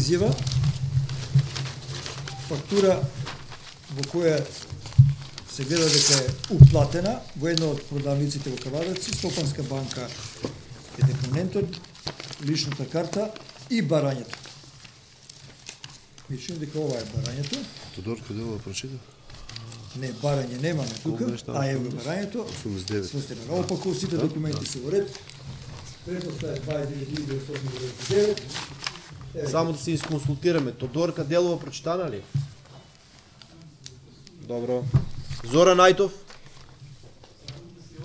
изјава, фактура во која се гледа дека е уплатена во една од продавниците во Кавадарци, Стопанска банка е депонентот, личната карта и барањето. Мислам дека ова е барањето. Тодорка Делова прочита? Не, барање немаме тука, а е барањето. 89. Слушате, наопаку, сите документи се во ред. Предноста е 29.899. Само да се изконсултираме. Тодорка Делова прочитана ли? Добро. Зора Најтов?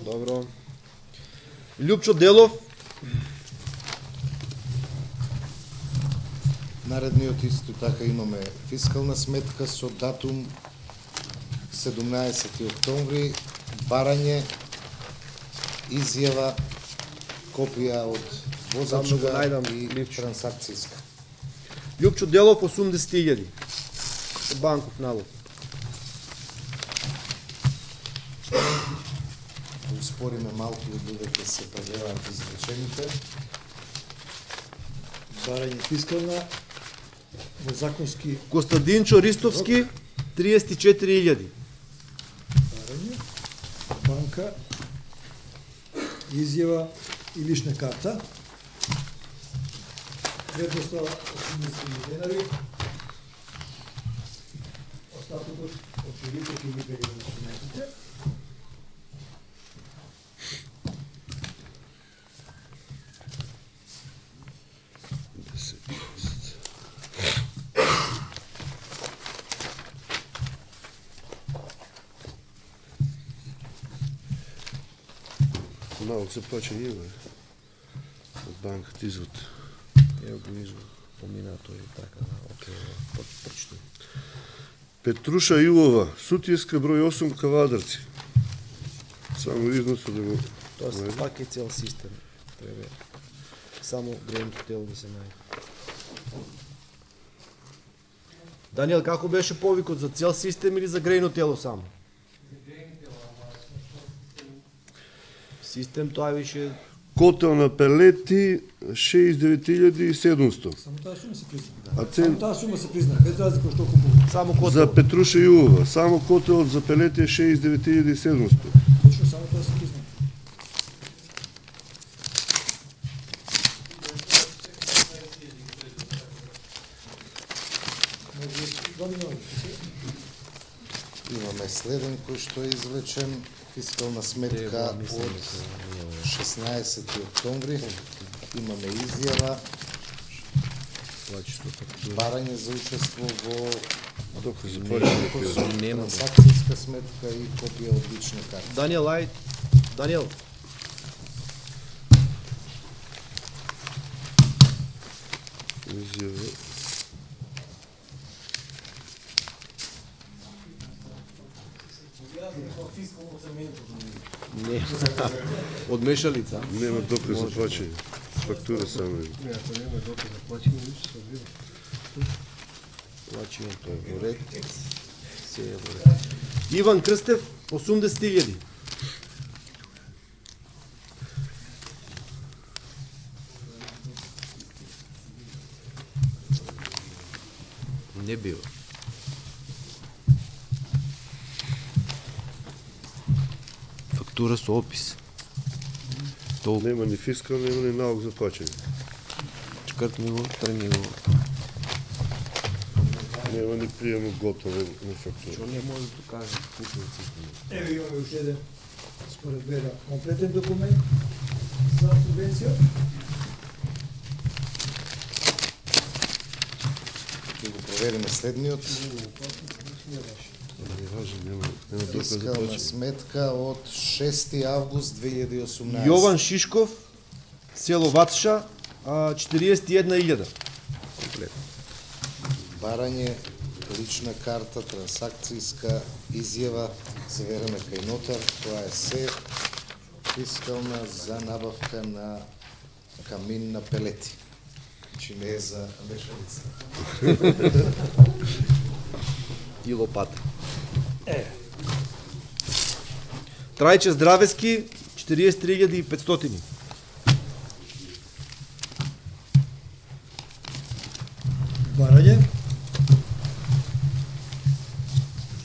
Добро. Љупчо Делов? Наредниот исто така имаме фискална сметка со датум 17 октомври, барање, изјава, копија од возачка и трансакцијска. Љупчо Делов 80.000. Банков налог. Успориме малку додека се прегледаат извлечените. Барање фискална во законски Костадинчо Ристовски 34.000. барање, банка, изјава и лична карта. Вредноста 80.000 денари. Остатокот од кредитот и ликвидните документите. Налог се плаќа и евро. Од банката извод. Ево го извод. Помина тој така, окей, прочитам. Петруша Илова, Сутијска број 8 Кавадарци. Само износот да го... Тоест, пак е цел систем. Треба само грејното тело да се најде. Даниел, како беше повикот, за цел систем или за грејно тело само? Систем тоа беше... Котел на пелети 69.700. Само таа сума се призна. А Само таа сума се призна, без разлика од што купува. Само котел. За Петруша Илова, само котел за пелети е 69.700. Точно само тоа се призна. Имаме следен кој што е извлечен, фискална сметка од 16 октомври. Имаме изјава, барање за учество во Дока се плаќа. трансакцијска сметка и копија од лична карта. Даниел, ај. Даниел. Изјава. Не. Одмешалица. Нема доказ за плаќање. Фактура само е. Не, ако нема доказ за плаќање, ништо се одбива. Плачињето е во ред. Се е во ред. Иван Крстев 80.000. Не бива. Фактура со опис. Толку. Нема ни фискал, нема ни налог за плаќање. Чкртни го, трни го. Нема ни пријемо готово на фактура. Што не може да каже купници. Ево имаме уште еден, според мене, комплетен документ за субвенција. Ќе го провериме следниот. Не важи, нема доказ за Фискална плаќање. сметка од 6 август 2018. Јован Шишков, село Ватша, 41.000. Комплет. Барање, лична карта, трансакцијска изјава, заверена кај нотар, тоа е се фискална за набавка на камин на пелети. Значи не е за мешалица. И лопата. Трајче Здравески, 43.500.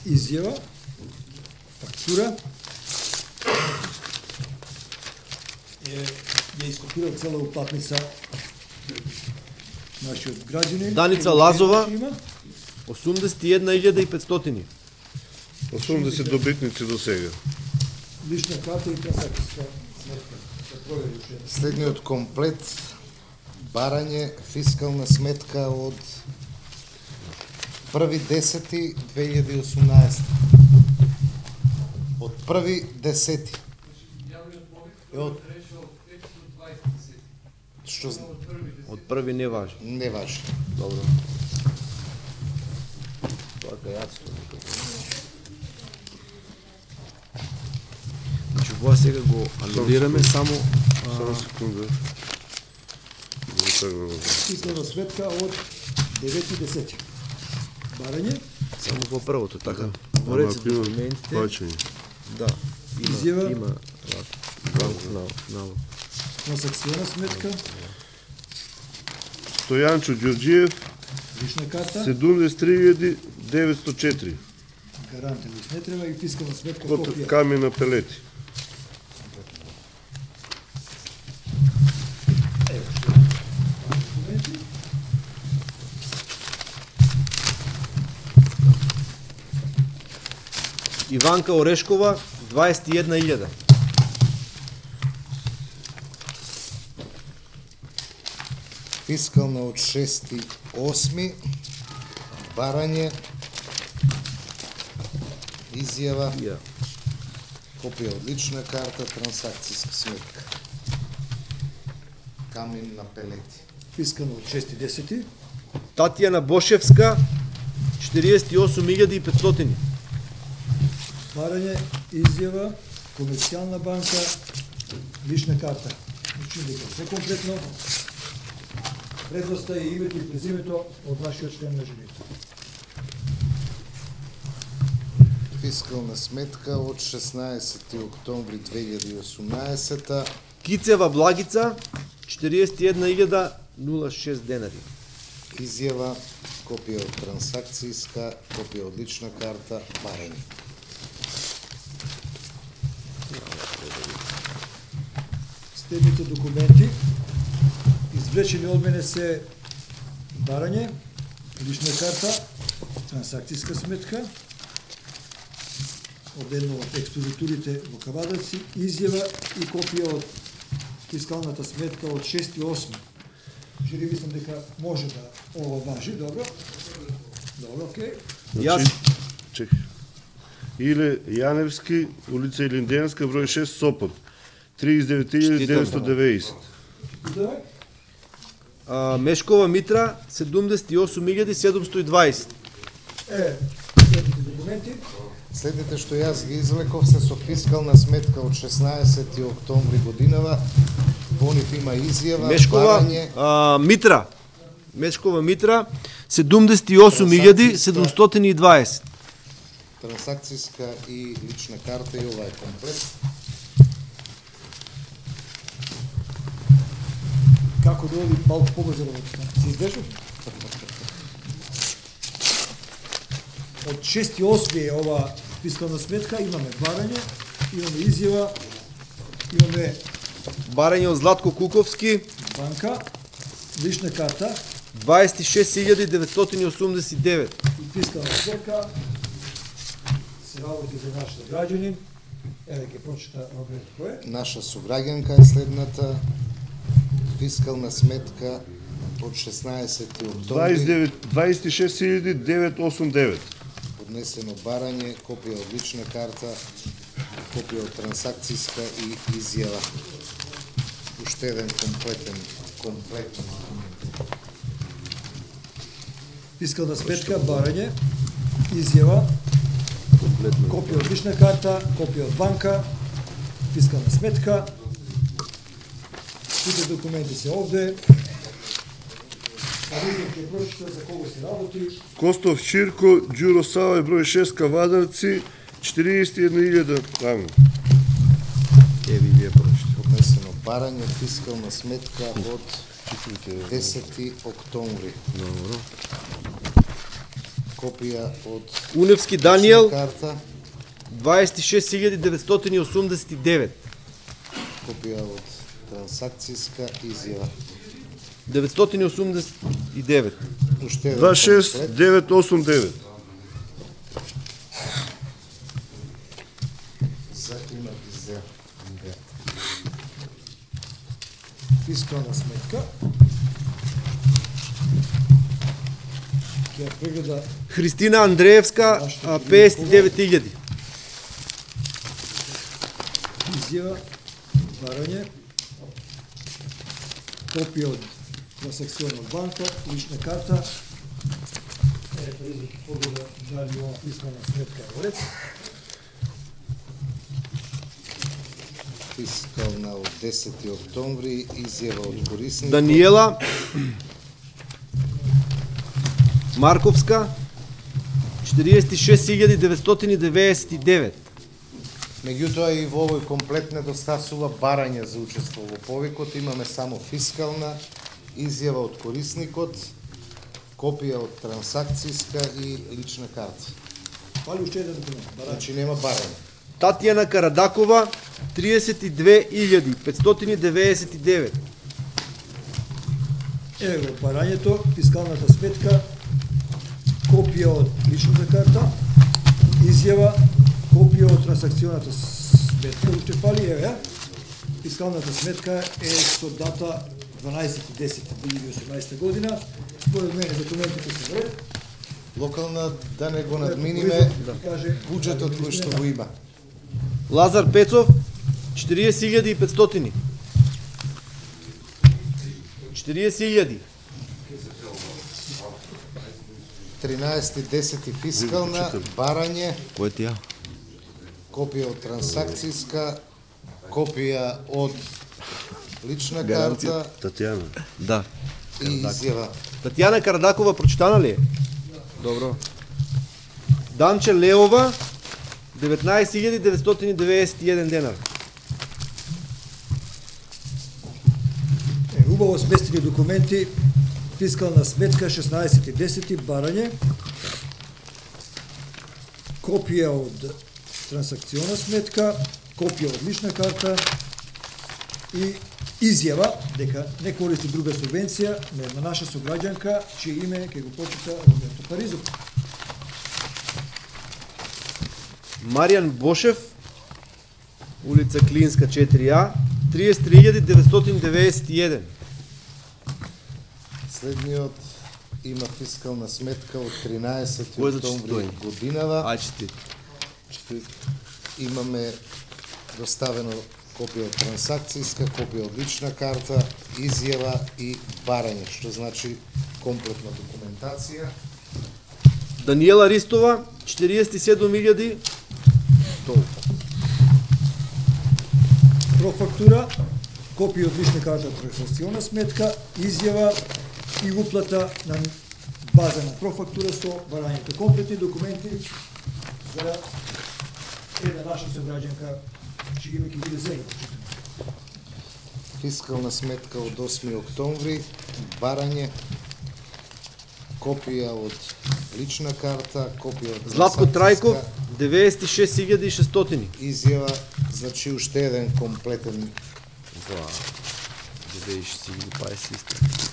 изјава, фактура, ја ископирал цела уплатница нашиот граѓанин. Даница Лазова, 81.500. 80 добитници до сега. Лична карта и трансакцијска сметка. Да провери уште еднаш. Следниот комплет барање фискална сметка од 1.10.2018. Од 1.10. Од што Од први не важи. не важи. Добро. Тоа е јасно. Значи, ова сега го анулираме само Само секунда. Фискална сметка од 9.10. Барање, само по првото, така. Ама Отворете ако има документите. плаќање. Да. Изјава. Има трансакцијна сметка, Стојанчо Ѓорѓиев, лична карта, 73.904. гарантен лист не треба и фискална сметка Од копија. Камена Пелети. Ево што е. Документи. Иванка Орешкова, 21.000. Фискална од 6.8. Барање, изјава, Ja. копија од лична карта, трансакцијска сметка. Камен на Пелети. Фискална од 6.10. Татјана Бошевска, 48.500. Барање, изјава, комерцијална банка, лична карта. Значи дека се комплетно. Предноста е името и презимето од нашиот член на журито. Фискална сметка од 16 октомври 2018. Кицева Благица, 41.006 денари. Изјава, копија од трансакцијска, копија од лична карта, барање. Следните документи извлечени од мене се барање, лична карта, трансакцијска сметка, од едно од експозитурите во Кавадаци, изјава и копија од фискалната сметка од 6.8. Жири, мислам дека може да ова важи, добро? Добро, окей. Јас, Чек. Иле Јаневски, улица Илинденска, број 6, Сопот. 39.990. Давај. Мешкова Митра, 78.720. Следните документи. Следните што јас ги извлеков се со фискална сметка од 16 октомври годинава. Во нив има изјава, Мешкова барање, Митра. Мешкова Митра, 78.720. трансакцијска и лична карта, и ова е комплет. Како да оди малку побрзо работата? Се издержав? Од 6.8 е ова фискална сметка, имаме барање, имаме изјава, имаме Барање од Златко Куковски, банка, лична карта 26.989. и фискална сметка. Се работи за нашите граѓани. Еве ќе прочита Роберт кој е. Наша сограѓанка е следната. Фискална сметка од 16 октомври. 26.989. Поднесено барање, копија од лична карта, копија од трансакцијска и изјава. Уште еден комплетен. Фискална сметка, барање, изјава, копија од лична карта, копија од банка, фискална сметка. Сите документи се овде. Ризник ќе прочита за кого се работи. Костов Чирко, Ѓуро Сава, број 6, Кавадарци, 41.000 таму. Еви вие прочите. Поднесено барање, фискална сметка од 10 октомври. Добро. копија од Уневски Даниел, карта, 26.989. копија од трансакцијска изјава. 989. Уште еден 26989. за има и за Фискална сметка. Ќе ја прегледа Христина Андреевска, 59.000. изјава, барање, копија од трансакциона банка, лична карта. Погледа дали ова фискална сметка е во ред. фискална од 10 октомври, изјава од корисникот. Даниела Марковска, 46.999. Меѓутоа и во овој комплет недостасува барање за учество во повикот, имаме само фискална изјава од корисникот, копија од трансакцијска и лична карта. Фали уште еден документ, барање. Значи нема барање. Татјана Карадакова, 32.599. Еве го барањето, фискалната сметка, копија од личната карта, изјава, копија од трансакционата сметка, уште фали, еве, фискалната сметка е со дата 12.10.2018 година. Според мене документите се во ред. Локална, да не го надминиме, Каже, буџетот кој што го има. Лазар Пецов, 40.500. 40.000. 13.10 фискална, барање, Кој ти ја? копија од трансакцијска, копија од лична карта Татјана. Да. и изјава. Татјана Карадакова прочитана ли е? Добро. Данче Леова, 19.991 денар. Убаво сместени документи, фискална сметка 16.10, барање, копија од трансакциона сметка, копија од лична карта и изјава дека не користи друга субвенција на една наша сограѓанка, чие име ќе го почита Роберто Паризов. Маријан Бошев, улица Клинска 4А, 33.991. Следниот има фискална сметка од 13 Кој за октомври читоње? годинава. Ајче ти. Имаме доставено копија од трансакцијска, копија од лична карта, изјава и барање, што значи комплетна документација. Даниела Ристова, 47.000. Профактура, копија од лична карта, трансакциона сметка, изјава и уплата на база на профактура со барањето. Комплетни документи за една наша сограѓанка, чиј име ќе биде зелено. Фискална сметка од 8 октомври, барање, копија од лична карта, копија од Златко Трајков, трансакцијска, 96.600. изјава, значи уште еден комплетен 96.050.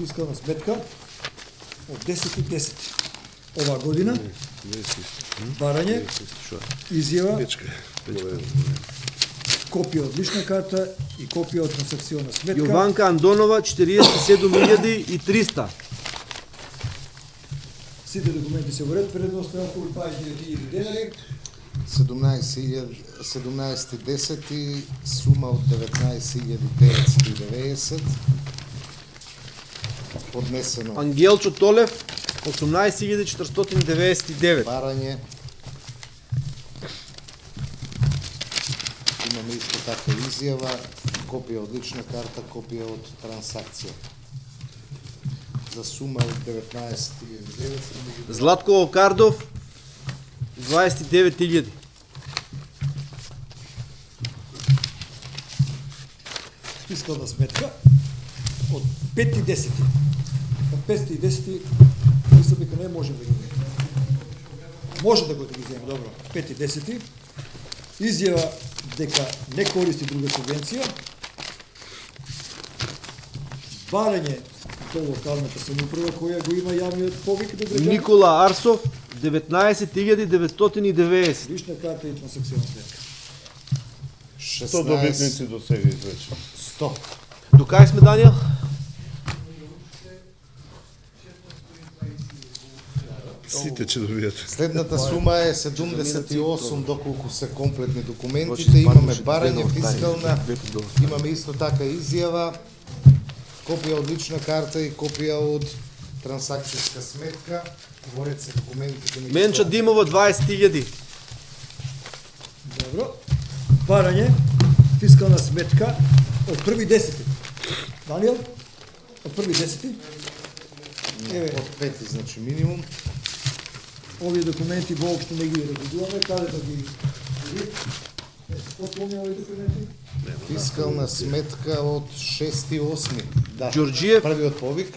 Фискална сметка од 10.10 оваа година, барање, изјава, копија од лична карта и копија од трансакциона сметка. Јованка Андонова, 47.300. Сите документи се во ред, вредноста на околу 29.000 денари. 17.10 сума од 19.990 поднесено Ангелчо Толев, 18.499. барање. Имаме исто така изјава, копија од лична карта, копија од трансакција. За сума од 19.900. Златко Окардов, 29.000. фискална сметка од 5.10. Од 5.10 мислам дека не можем да ги земеме. Може да го да ги земеме, добро. 5.10. Изјава дека не користи друга субвенција. Барање до локалната самоуправа која го има јавниот повик до граѓани. Никола Арсов, 19.990. Лична карта и трансакциона сметка. 100 добитници до сега извече. 100. До кај сме, Даниел? Сите ќе добијат. Следната сума е 78 доколку се комплетни документите. Имаме барање фискална, имаме исто така изјава, копија од лична карта и копија од трансакцијска сметка. Говорете се документите. Менча Димова, 20.000. Добро. Барање фискална сметка од 1.10. Даниел? Од 1.10. Еве, Од 5, значи минимум. овие документи воопшто не ги разгледуваме, каде да ги отпомня овие документи? Фискална сметка од 6.8. Да. Ѓорџиев. Првиот повик.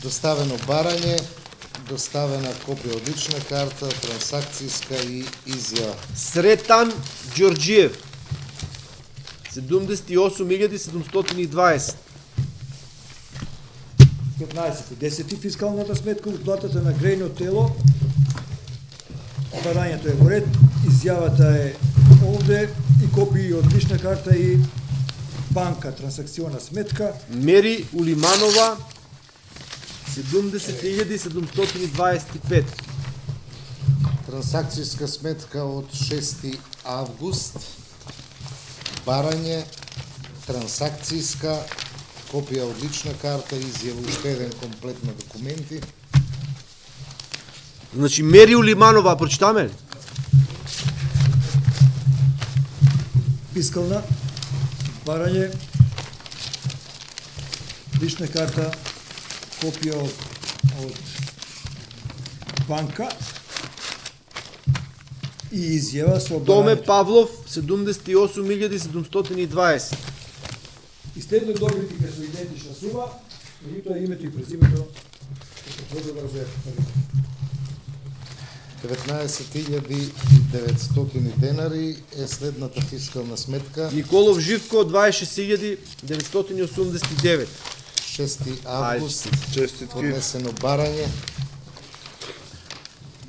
Доставено барање, доставена копија од лична карта, трансакцијска и изјава. Сретан Ѓорџиев, 78.720. 15.10. фискалната сметка, уплатата на грејно тело, барањето е во ред, изјавата е овде и копии од лична карта и банка, трансакциона сметка. Мери Улиманова, 70.725. Трансакцијска сметка од 6 август, барање, трансакцијска, копија од лична карта, изјава уште еден комплет на документи. Значи, Мери Улиманова, прочитаме ли? Фискална, барање, лична карта, копија од банка и изјава со Томе барањето. Павлов, 78.720. И следно добитите со идентична сума, меѓутоа името и презимето како да го разберете. 19.900 денари е следната фискална сметка. Николов Живко, 26.989. 6 август, Честитки. поднесено барање,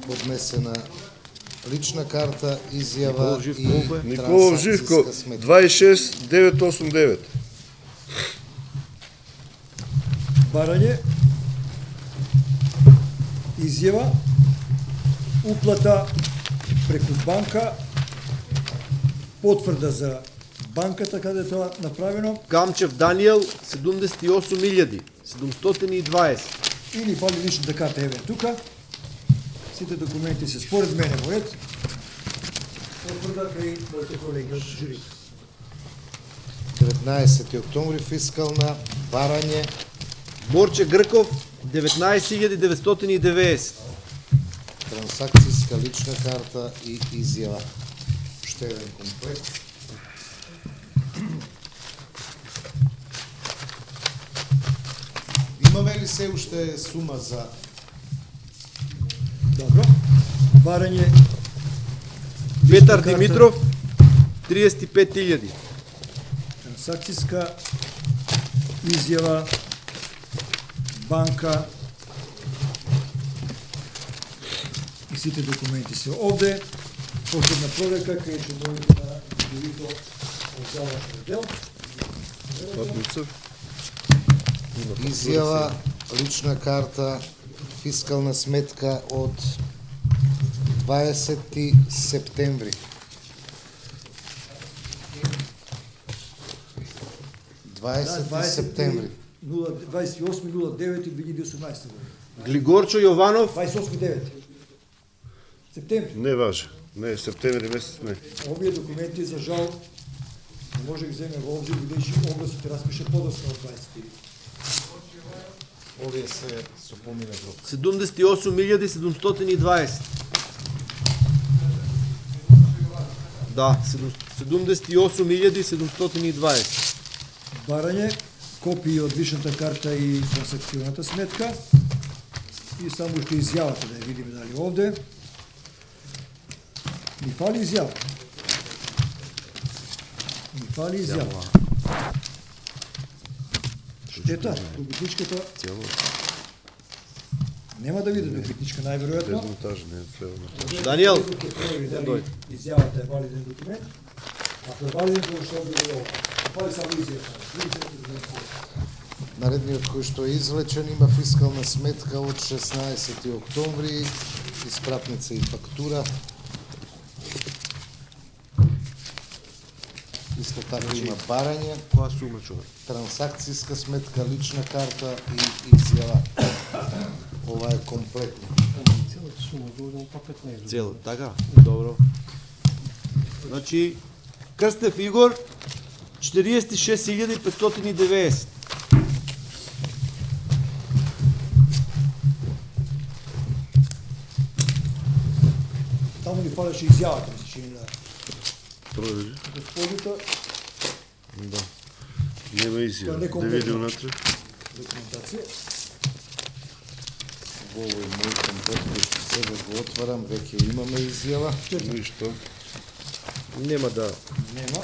поднесена лична карта, изјава Николов Живко, и колко е? Николов Живко, трансакцијска сметка. 26.989. Барање, изјава, уплата преку банка, потврда за банката каде тоа направено, Камчев Даниел, 78.720. или фали личната карта, еве тука. Сите документи се според мене во ред. Потврда кај моите колеги од жури. 19 октомври фискална, барање, Борче Грков, 19.990. трансакцијска лична карта и изјава. Уште еден комплект. Имаме ли се уште сума за Добро. Барање, Петар карта. Димитров, 35.000. трансакцијска, изјава, банка и сите документи се овде. Последна проверка кај ќе дојде на јурито од завршен дел. Патница. изјава, лична карта, фискална сметка од 20 септември. 20 септември. 28.09.2018 година. Глигорчо Јованов, 28.9. Септември. Не важи. Не, септември месец не. Овие документи, за жал, не може да ги земе во обзир, бидејќи областите распише подоцна од 20. Овие се со поминат рок. 78.720. Да, 78.720. барање, копии од личната карта и трансакционата сметка. И само уште изјавата да ја видиме дали овде. Ни фали изјава. Ни фали изјава. Штета, добитничката нема да види добитничка најверојатно. Без монтажа, не треба. Даниел, Дали изјавата е валиден документ? Ако е валиден, тоа што биде ова. Фали само изјавата. Наредниот кој што е извлечен има фискална сметка од 16 октомври, испратница и фактура. Исто така има барање, која сума човек? трансакцијска сметка, лична карта и изјава. Ова е комплетно. Целата сума година па 15. Цело, така? Добро. Значи, Крстев Игор, 46.590. Таму ни фалеше изјавата, ми се чини да. Провери. Господите, Да. Нема изјава. Тоа не Да комплетно. види внатре. документација. Во овој мој комплет кој што сега го отварам, веќе имаме изјава. Ништо. Нема да Нема.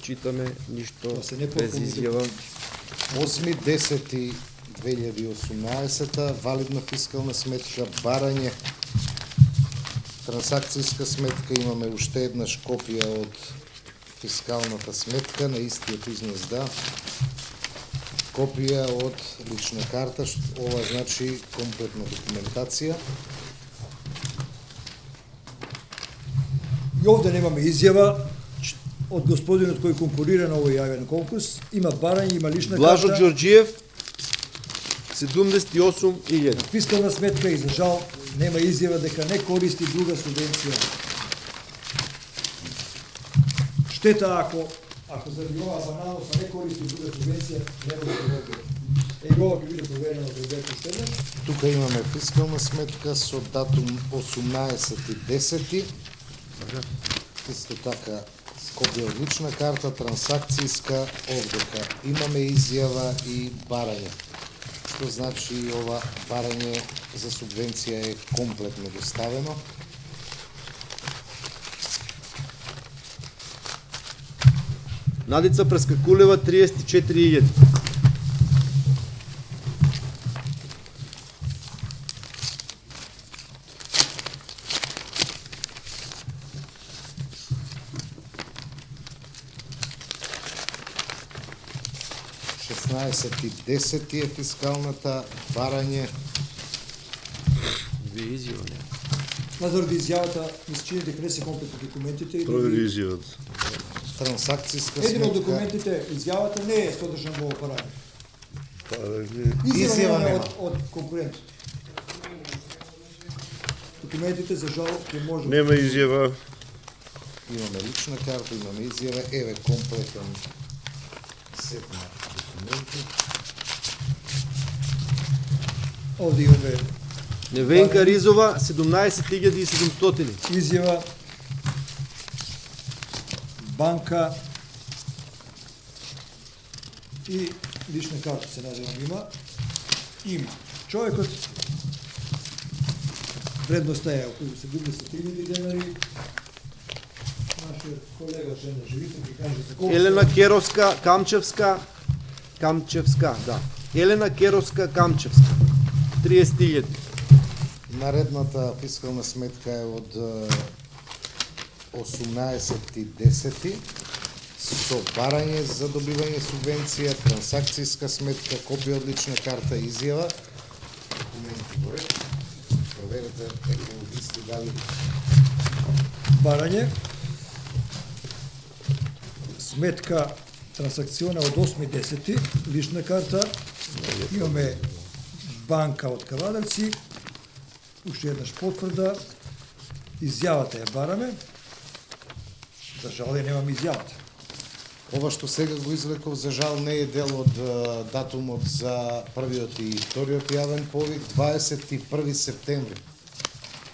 читаме ништо Тоа се не без попълни изјава. 8.10.2018, валидна фискална сметка, барање, трансакцијска сметка, имаме уште еднаш копија од фискалната сметка на истиот износ, да. Копија од лична карта, ова значи комплетна документација. И овде немаме изјава од господинот кој конкурира на овој јавен конкурс. Има барање, има лична Блажо карта, Ѓорѓиев, 78.000. фискална сметка и за жал нема изјава дека не користи друга субвенција. Штета ако заради ова баналност не користи друга субвенција, нема да се добие. И ова ќе биде проверено од другото уште еднаш. Тука имаме фискална сметка со датум 18.10. Исто така копија од лична карта, трансакцијска, овдека имаме изјава и барање. Што значи ова барање за субвенција е комплетно доставено. Надица Прескакулева, 34.000. и 10 е фискалната, барање. Две изјава нема. Ма заради изјавата ми се чини дека не се комплетни документите и Провери изјавата. Трансакцијска еден од сметка. документите, изјавата не е содржан во параметар. Изјава Изјава нема. нема од конкурентот. Документите за жал ќе може. Нема изјава. Имаме лична карта, имаме изјава, еве комплетен сет на документи. Овде имаме Невенка Ризова, 17.700. изјава, банка и лична карта се надевам има. Има. Човекот вредноста е околу 70.000 денари. Нашиот колега Жена Живител ќе каже за колку. Елена Керовска, Камчевска, да. Елена Керовска, Камчевска, 30.000. Наредната фискална сметка е од 18.10 со барање за добивање субвенција, трансакцијска сметка, копија од лична карта, изјава. Документи горе. Проверете екологисти дали Барање. Сметка трансакциона од 8.10, лична карта. Имаме банка од Кавадарци. Уште еднаш потврда. Изјавата ја бараме. За жал ја немам изјавата. ова што сега го извлеков за жал не е дел од датумот за првиот и вториот јавен повик, 21 септември.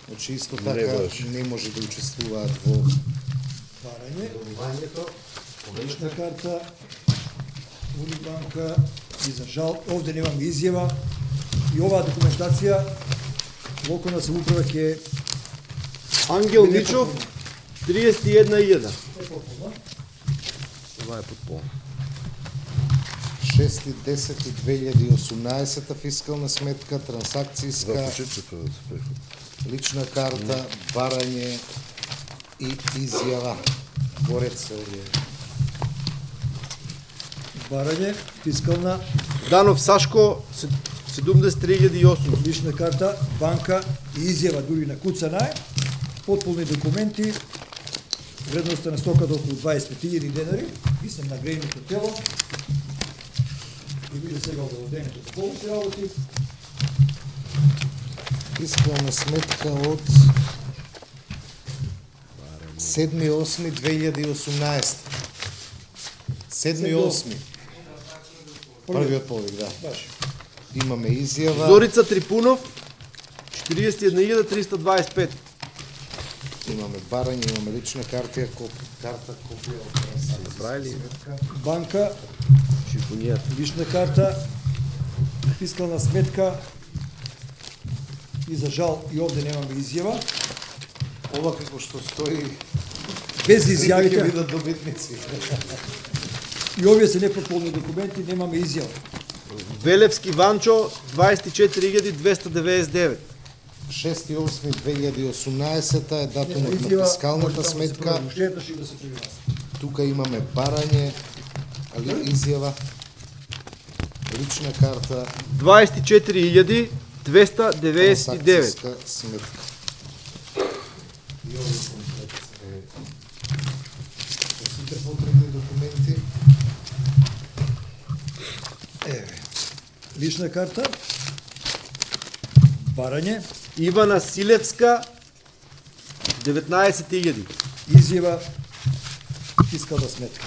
Значи исто Не така баш. не може да учествуваат во. Барање. 20 Лична карта. 8.10. 8.10 е фискалната сметка. 8.10 е лична карта. 8.10 е банка од Кавадарци. Имаме банка од Кавадарци. Уште еднаш потврда. Изјавата ја бараме. За жал ја немам изјавата. Ова што сега го извлеков за жал не е дел од датумот за првиот и вториот јавен повик, 21 септември. Значи исто така не може да учествуваат во. Барање. Лична карта. Унибанка и за жал, овде немаме изјава и оваа документација локална самоуправа ќе Ангел Мичов, 31.1. Това е подполно. 6.10.2018 фискална сметка, Да, трансакцијска, почетте превод. лична карта, барање и изјава. Борец е барање, фискална, Данов Сашко, 73.800. лична карта, банка и изјава дури на куцана е, потполни документи, вредноста на стоката околу 25.000 денари, писам на грейното тело, и биде сега овладението за колко се работи, фискална сметка од 7.8.2018. 7.8. Првиот повик, да. баш. Имаме изјава. Зорица Трипунов, 41.325. Имаме барање, имаме лична копија од Правили Банка, шифонијата. лична карта, фискална сметка и за жал и овде немаме изјава. ова како што стои, Без сите ќе изјавите бидат добитници. и овие се непотполни документи, немаме изјава. Велевски Ванчо, 24.299. 6.8.2018 е датумот на Изјава, фискалната може таму да се сметка. провери ушетнаш и да се преведе. Тука имаме барање, изјава, лична карта, 24.299. трансакцијска сметка. И овој комплект е со сите потребни документи. Еве. Лична карта, барање, Ивана Силевска, 19.000. изјава, фискална сметка.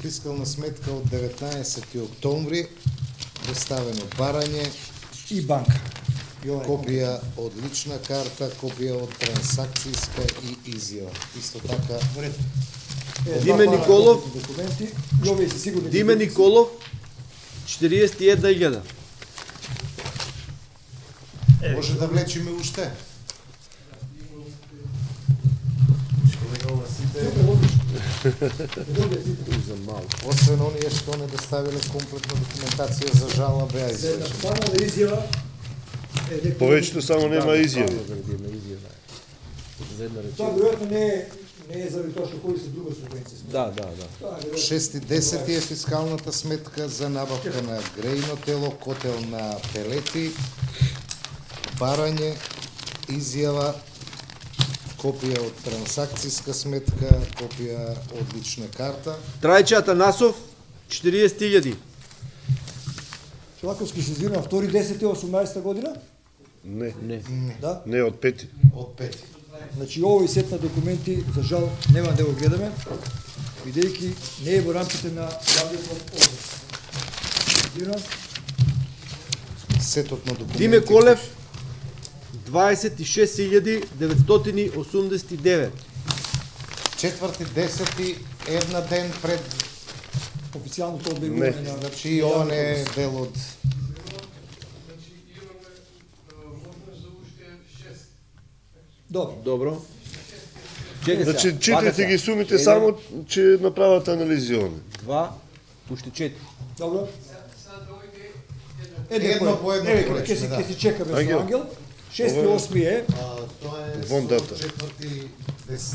Фискална сметка од 19 октомври, доставено барање, И банка. И ова е копија од лична карта, копија од трансакцијска и изјава. Исто така, Е, Диме два Николов. пара документи, и овие се сигурни. Диме Николов, 41.000. може да влечиме уште. Колега, ова сите, освен оние што не доставиле комплетна документација за жала, беа За една извлечени. станала изјава е некој- Повеќето само нема изјави. Тоа веројатно не е заради тоа што кои се друга субвенција. Да. Тоа е веројатно 6.10 е фискалната сметка за набавка на грејно тело, котел на пелети, барање, изјава, копија од трансакцијска сметка, копија од лична карта. Трајче Атанасов, 40.000. Чолаковски се извинува 2.10.18 година, Не, да? не од пети. Од пети. Значи овој сет на документи за жал нема да го гледаме, бидејќи не е во рамките на јавниот однос. Извинувам, Сетот на документи. Диме Колев, 26.989. 4.10 една ден пред, официјалното објавување на значи ова не е дел од Добро. Добро. Чекай Значи, сега, читайте вака ги сега. сумите само, че направат анализи они. 2, уште 4. Добро. Едно по едно Еве, поречеме, да. ќе си чекаме Ангел. со Ангел. 6.8 е, тоа е Вон дата. 4.10.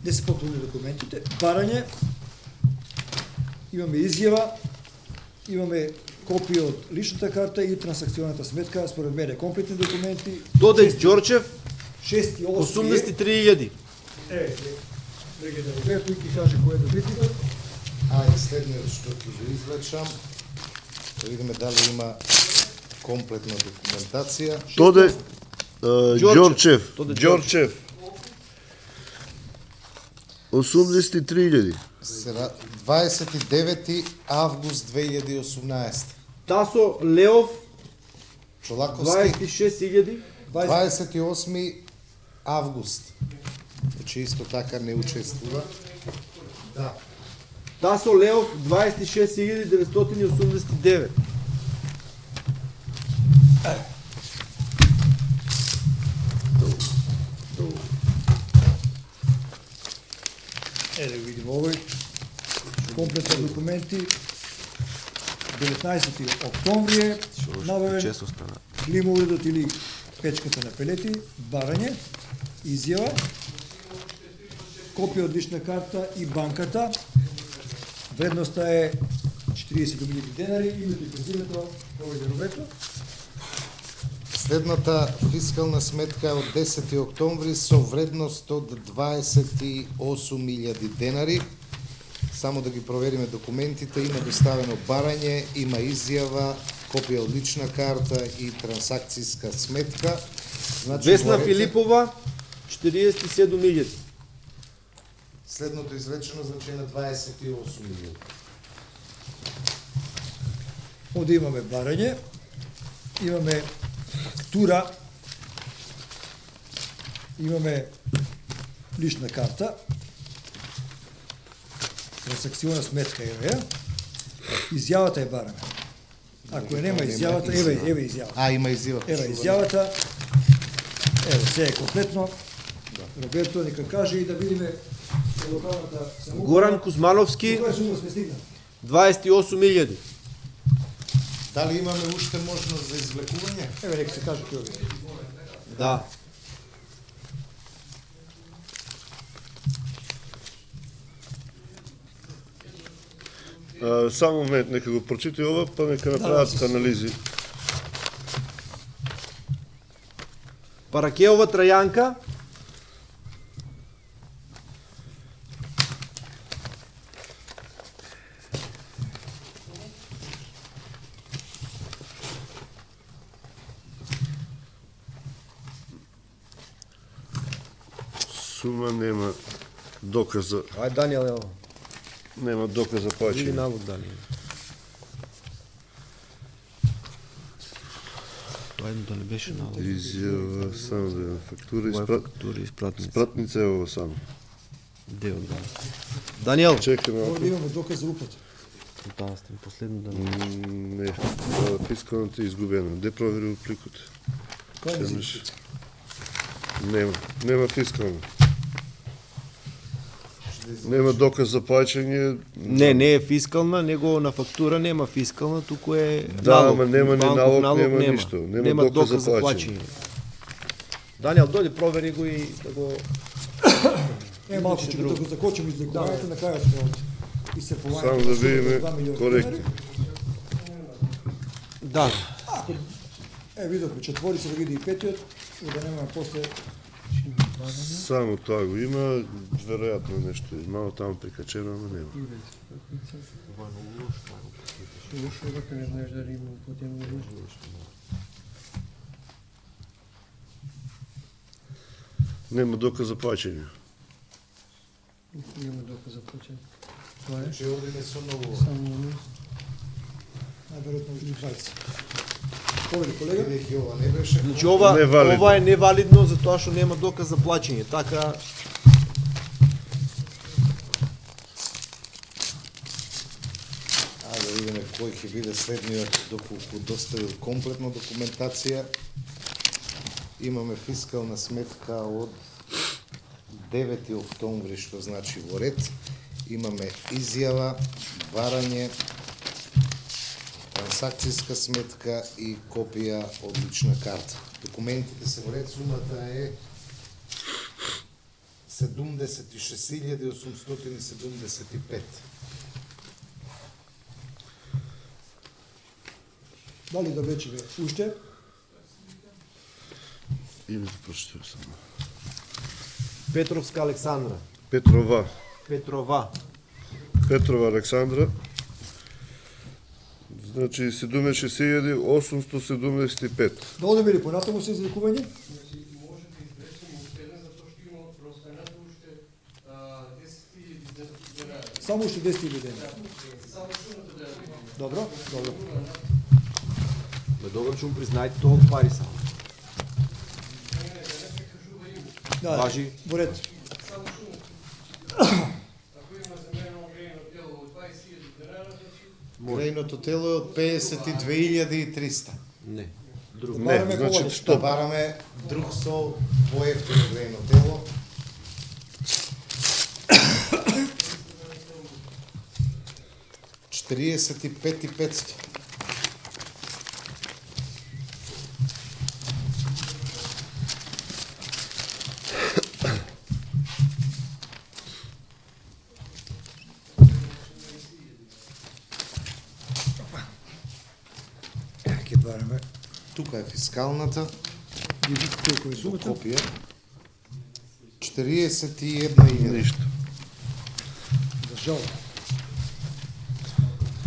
да се потполни документите, барање, имаме изјава, имаме копија од личната карта и трансакционата сметка, според мене комплетни документи. Доде Ѓорчев, 6.8 е, 83.000. Бреге да Роберто и ќе каже кој е добитникот. Ајде, следниот што ќе го извлечам, да видиме дали има комплетна документација. Тоде Ѓорчев. Тоде Ѓорчев. 83.000. 29 август 2018. Тасо Леов, Чолаковски, 26.000. 28 август. Значи исто така не учествува. Да. Тасо Леов 26.989. Да видим овој. Комплетни документи. 19. октомври е набавен климоуредот или печката на пелети, барање, изјава, копија од лична карта и банката. Вредноста е 40.000 денари, името и презимето, овој Роберто. Следната фискална сметка е од 10. октомври со вредност од 28.000 денари. Само да ги провериме документите, има доставено барање, има изјава, копија од лична карта и трансакцијска сметка. Значи, Весна Филипова 47.000. Следното изречено значи на 28.000. Овде имаме барање, имаме фактура, имаме лична карта, трансакциона сметка е, изјавата е барана. Ако нема изјавата, еве изјавата. Има изјавата. Еве изјавата. Еве, се е комплетно. Роберто нека каже и да видиме локалната самоуправа. Горан Кузмановски Која сума сме стигнали? 28.000. Дали имаме уште можност за извлекување? Еве нека се каже кој е. Да. Само момент, нека го прочити ова, па нека направат анализи. Паракеова Трајанка. Сума нема доказа, Ајде Даниел, ево. нема доказа Или плаќање. навод Даниел. Ајде да не беше навод. Изјава, само да фактура, Ова е фактура, испратница. спратница е ова само. Дел, да. Даниел. Чекаме, Овде имаме доказ за уплата. Да, сте последно да не, фискалната е изгубена. Де провери пликот? Кој не Немаш. знае? Нема фискална. Нема доказ за плаќање. Не е фискална, него на фактура нема фискална, туку е Да, налог. ама нема ни Банков налог, нема ништо. Нема Нема доказ за доказ за плаќање. плаќање. Даниел, дојде провери го и да го... Малку ќе да го закочим излекувањето, на крајот сме од исцрпувањето. Само да на сумата видиме од 2 милиони коректно. денари. Да. Видовме четворица, да види и петиот, и да немаме после. Само тоа го има, веројатно нешто е мало таму прикачено, ама нема. Лошо е дека не знаеш дали има употен или не. Нема доказ за плаќање. Нема доказ за плаќање. Това е Че овде не со ново. само не. Најверојатно и 20. Повели колега? Бидејќи ова не беше. Значи ова е невалидно затоа што нема доказ за плаќање. Така Да видиме кој ќе биде следниот доколку доставил комплетна документација. Имаме фискална сметка од 9. октомври, што значи во ред. Имаме изјава, барање, трансакцијска сметка и копија од лична карта. Документите се во ред, сумата е 76.875. Дали да вече уште? Името прочитам само. Петровска Александра. Петрова Александра. Значи 76.875. Да одеме ли понатаму со излекување? Може да извлечеме уште една, затоа што има преостанато уште 10.000 денари. Само уште 10.000 денари. Само сумата да ја видиме. Добро. Добро ќе му признаете тоа пари само. Да, Важи. во ред. Само сумата. Ако има заменено огрено дело од Грејното тело е од 52.300. Не. Друг. Не, Бараме значи коло- Да што? бараме друг со поевтино грејно тело. $45.500. Ќе бараме. Тука е фискалната Види колку е сумата. копија. 41.000. Ништо. За жал.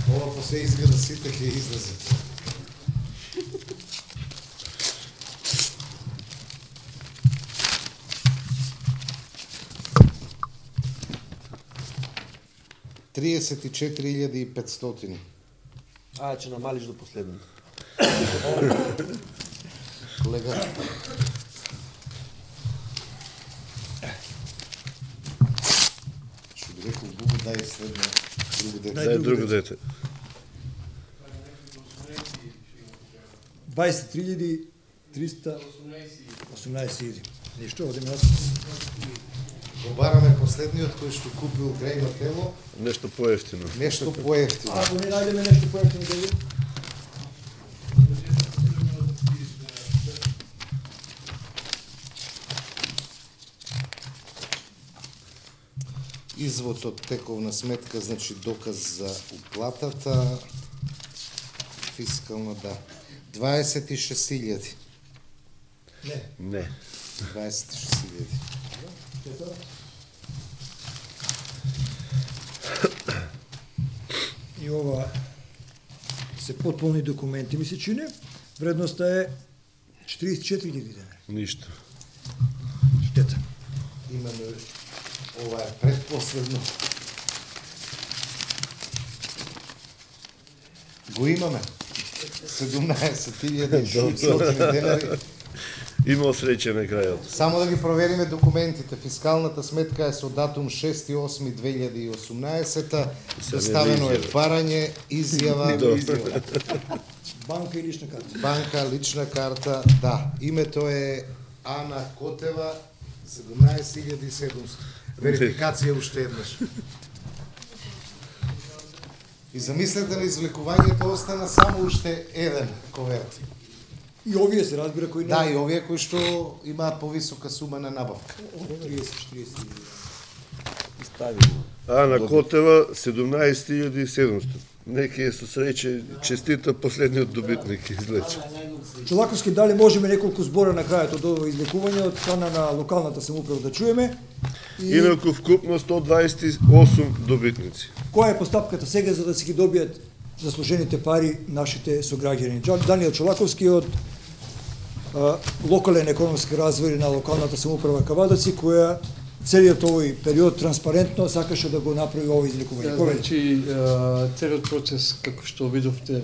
Ова после изгледа сите ќе излезат. $34.500. Ќе намалиш до последното. Колега. Што би рекол, Бубо, дај следно друго дете. Дај друго дете. 23.318. Ништо, одиме јас. Го бараме последниот кој што купил грејно тело, Нешто поевтино. нешто поевтино. Ако не најдеме нешто поевтино да види. Извод од тековна сметка, значи доказ за уплатата, фискална, да. 26.000. Не. Не. 26.000. И ова се потполни документи, ми се чини. Вредноста е 44.000 денари. Ништо. Штета. Именно ова е предпоследно. Го имаме. 17.600 денари. Имал среќа на крајот. Само да ги провериме документите. Фискалната сметка е со датум 6.8.2018. Доставено е барање, изјава, Банка и лична карта. банка, лична карта, да. Името е Ана Котева, 17.700. Верификација уште еднаш. И замислете на извлекувањето остана само уште еден коверт. И овие се разбира кои Да, и овие кои што имаат повисока сума на набавка. 30-40. Ана Котева 17.700. Неки е со среќа честита последниот добитник излече. Чолаковски, дали можеме неколку збора на крајот од ова излекување од страна на локалната самоуправа да чуеме? И Инаку вкупно 128 добитници. која е постапката сега за да си ги добијат заслужените пари нашите сограѓани? Даниел Чолаковски од локален економски развој на локалната самоуправа Кавадаци, која целиот овој период транспарентно сакаше да го направи ова излекување. Повели. Значи, целиот процес, како што видовте,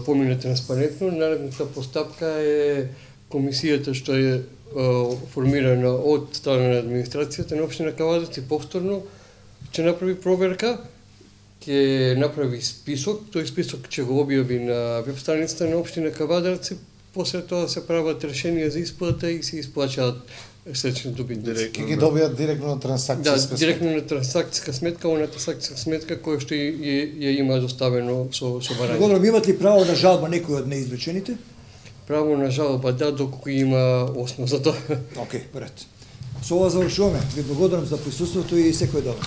помине транспарентно. Наредната постапка е комисијата што е формирана од страна на администрацијата на општина Кавадац и повторно ќе направи проверка, ќе направи список, тој список ќе го објави на веб страницата на општина Кавадац и после тоа се прават решенија за исплата и се исплаќаат сречни добитници. Ке ги добијат директно на Да, трансакцијска директно на трансакцијска сметка, она трансакцијска сметка која што ја има доставено со барање. Годором, имат ли право на жалба некој од неизвлечените? Право на жалба, да, доколку има основ за тоа. Океј, пред. Со ова завршуваме. Ви благодарам за присуството и секој добро.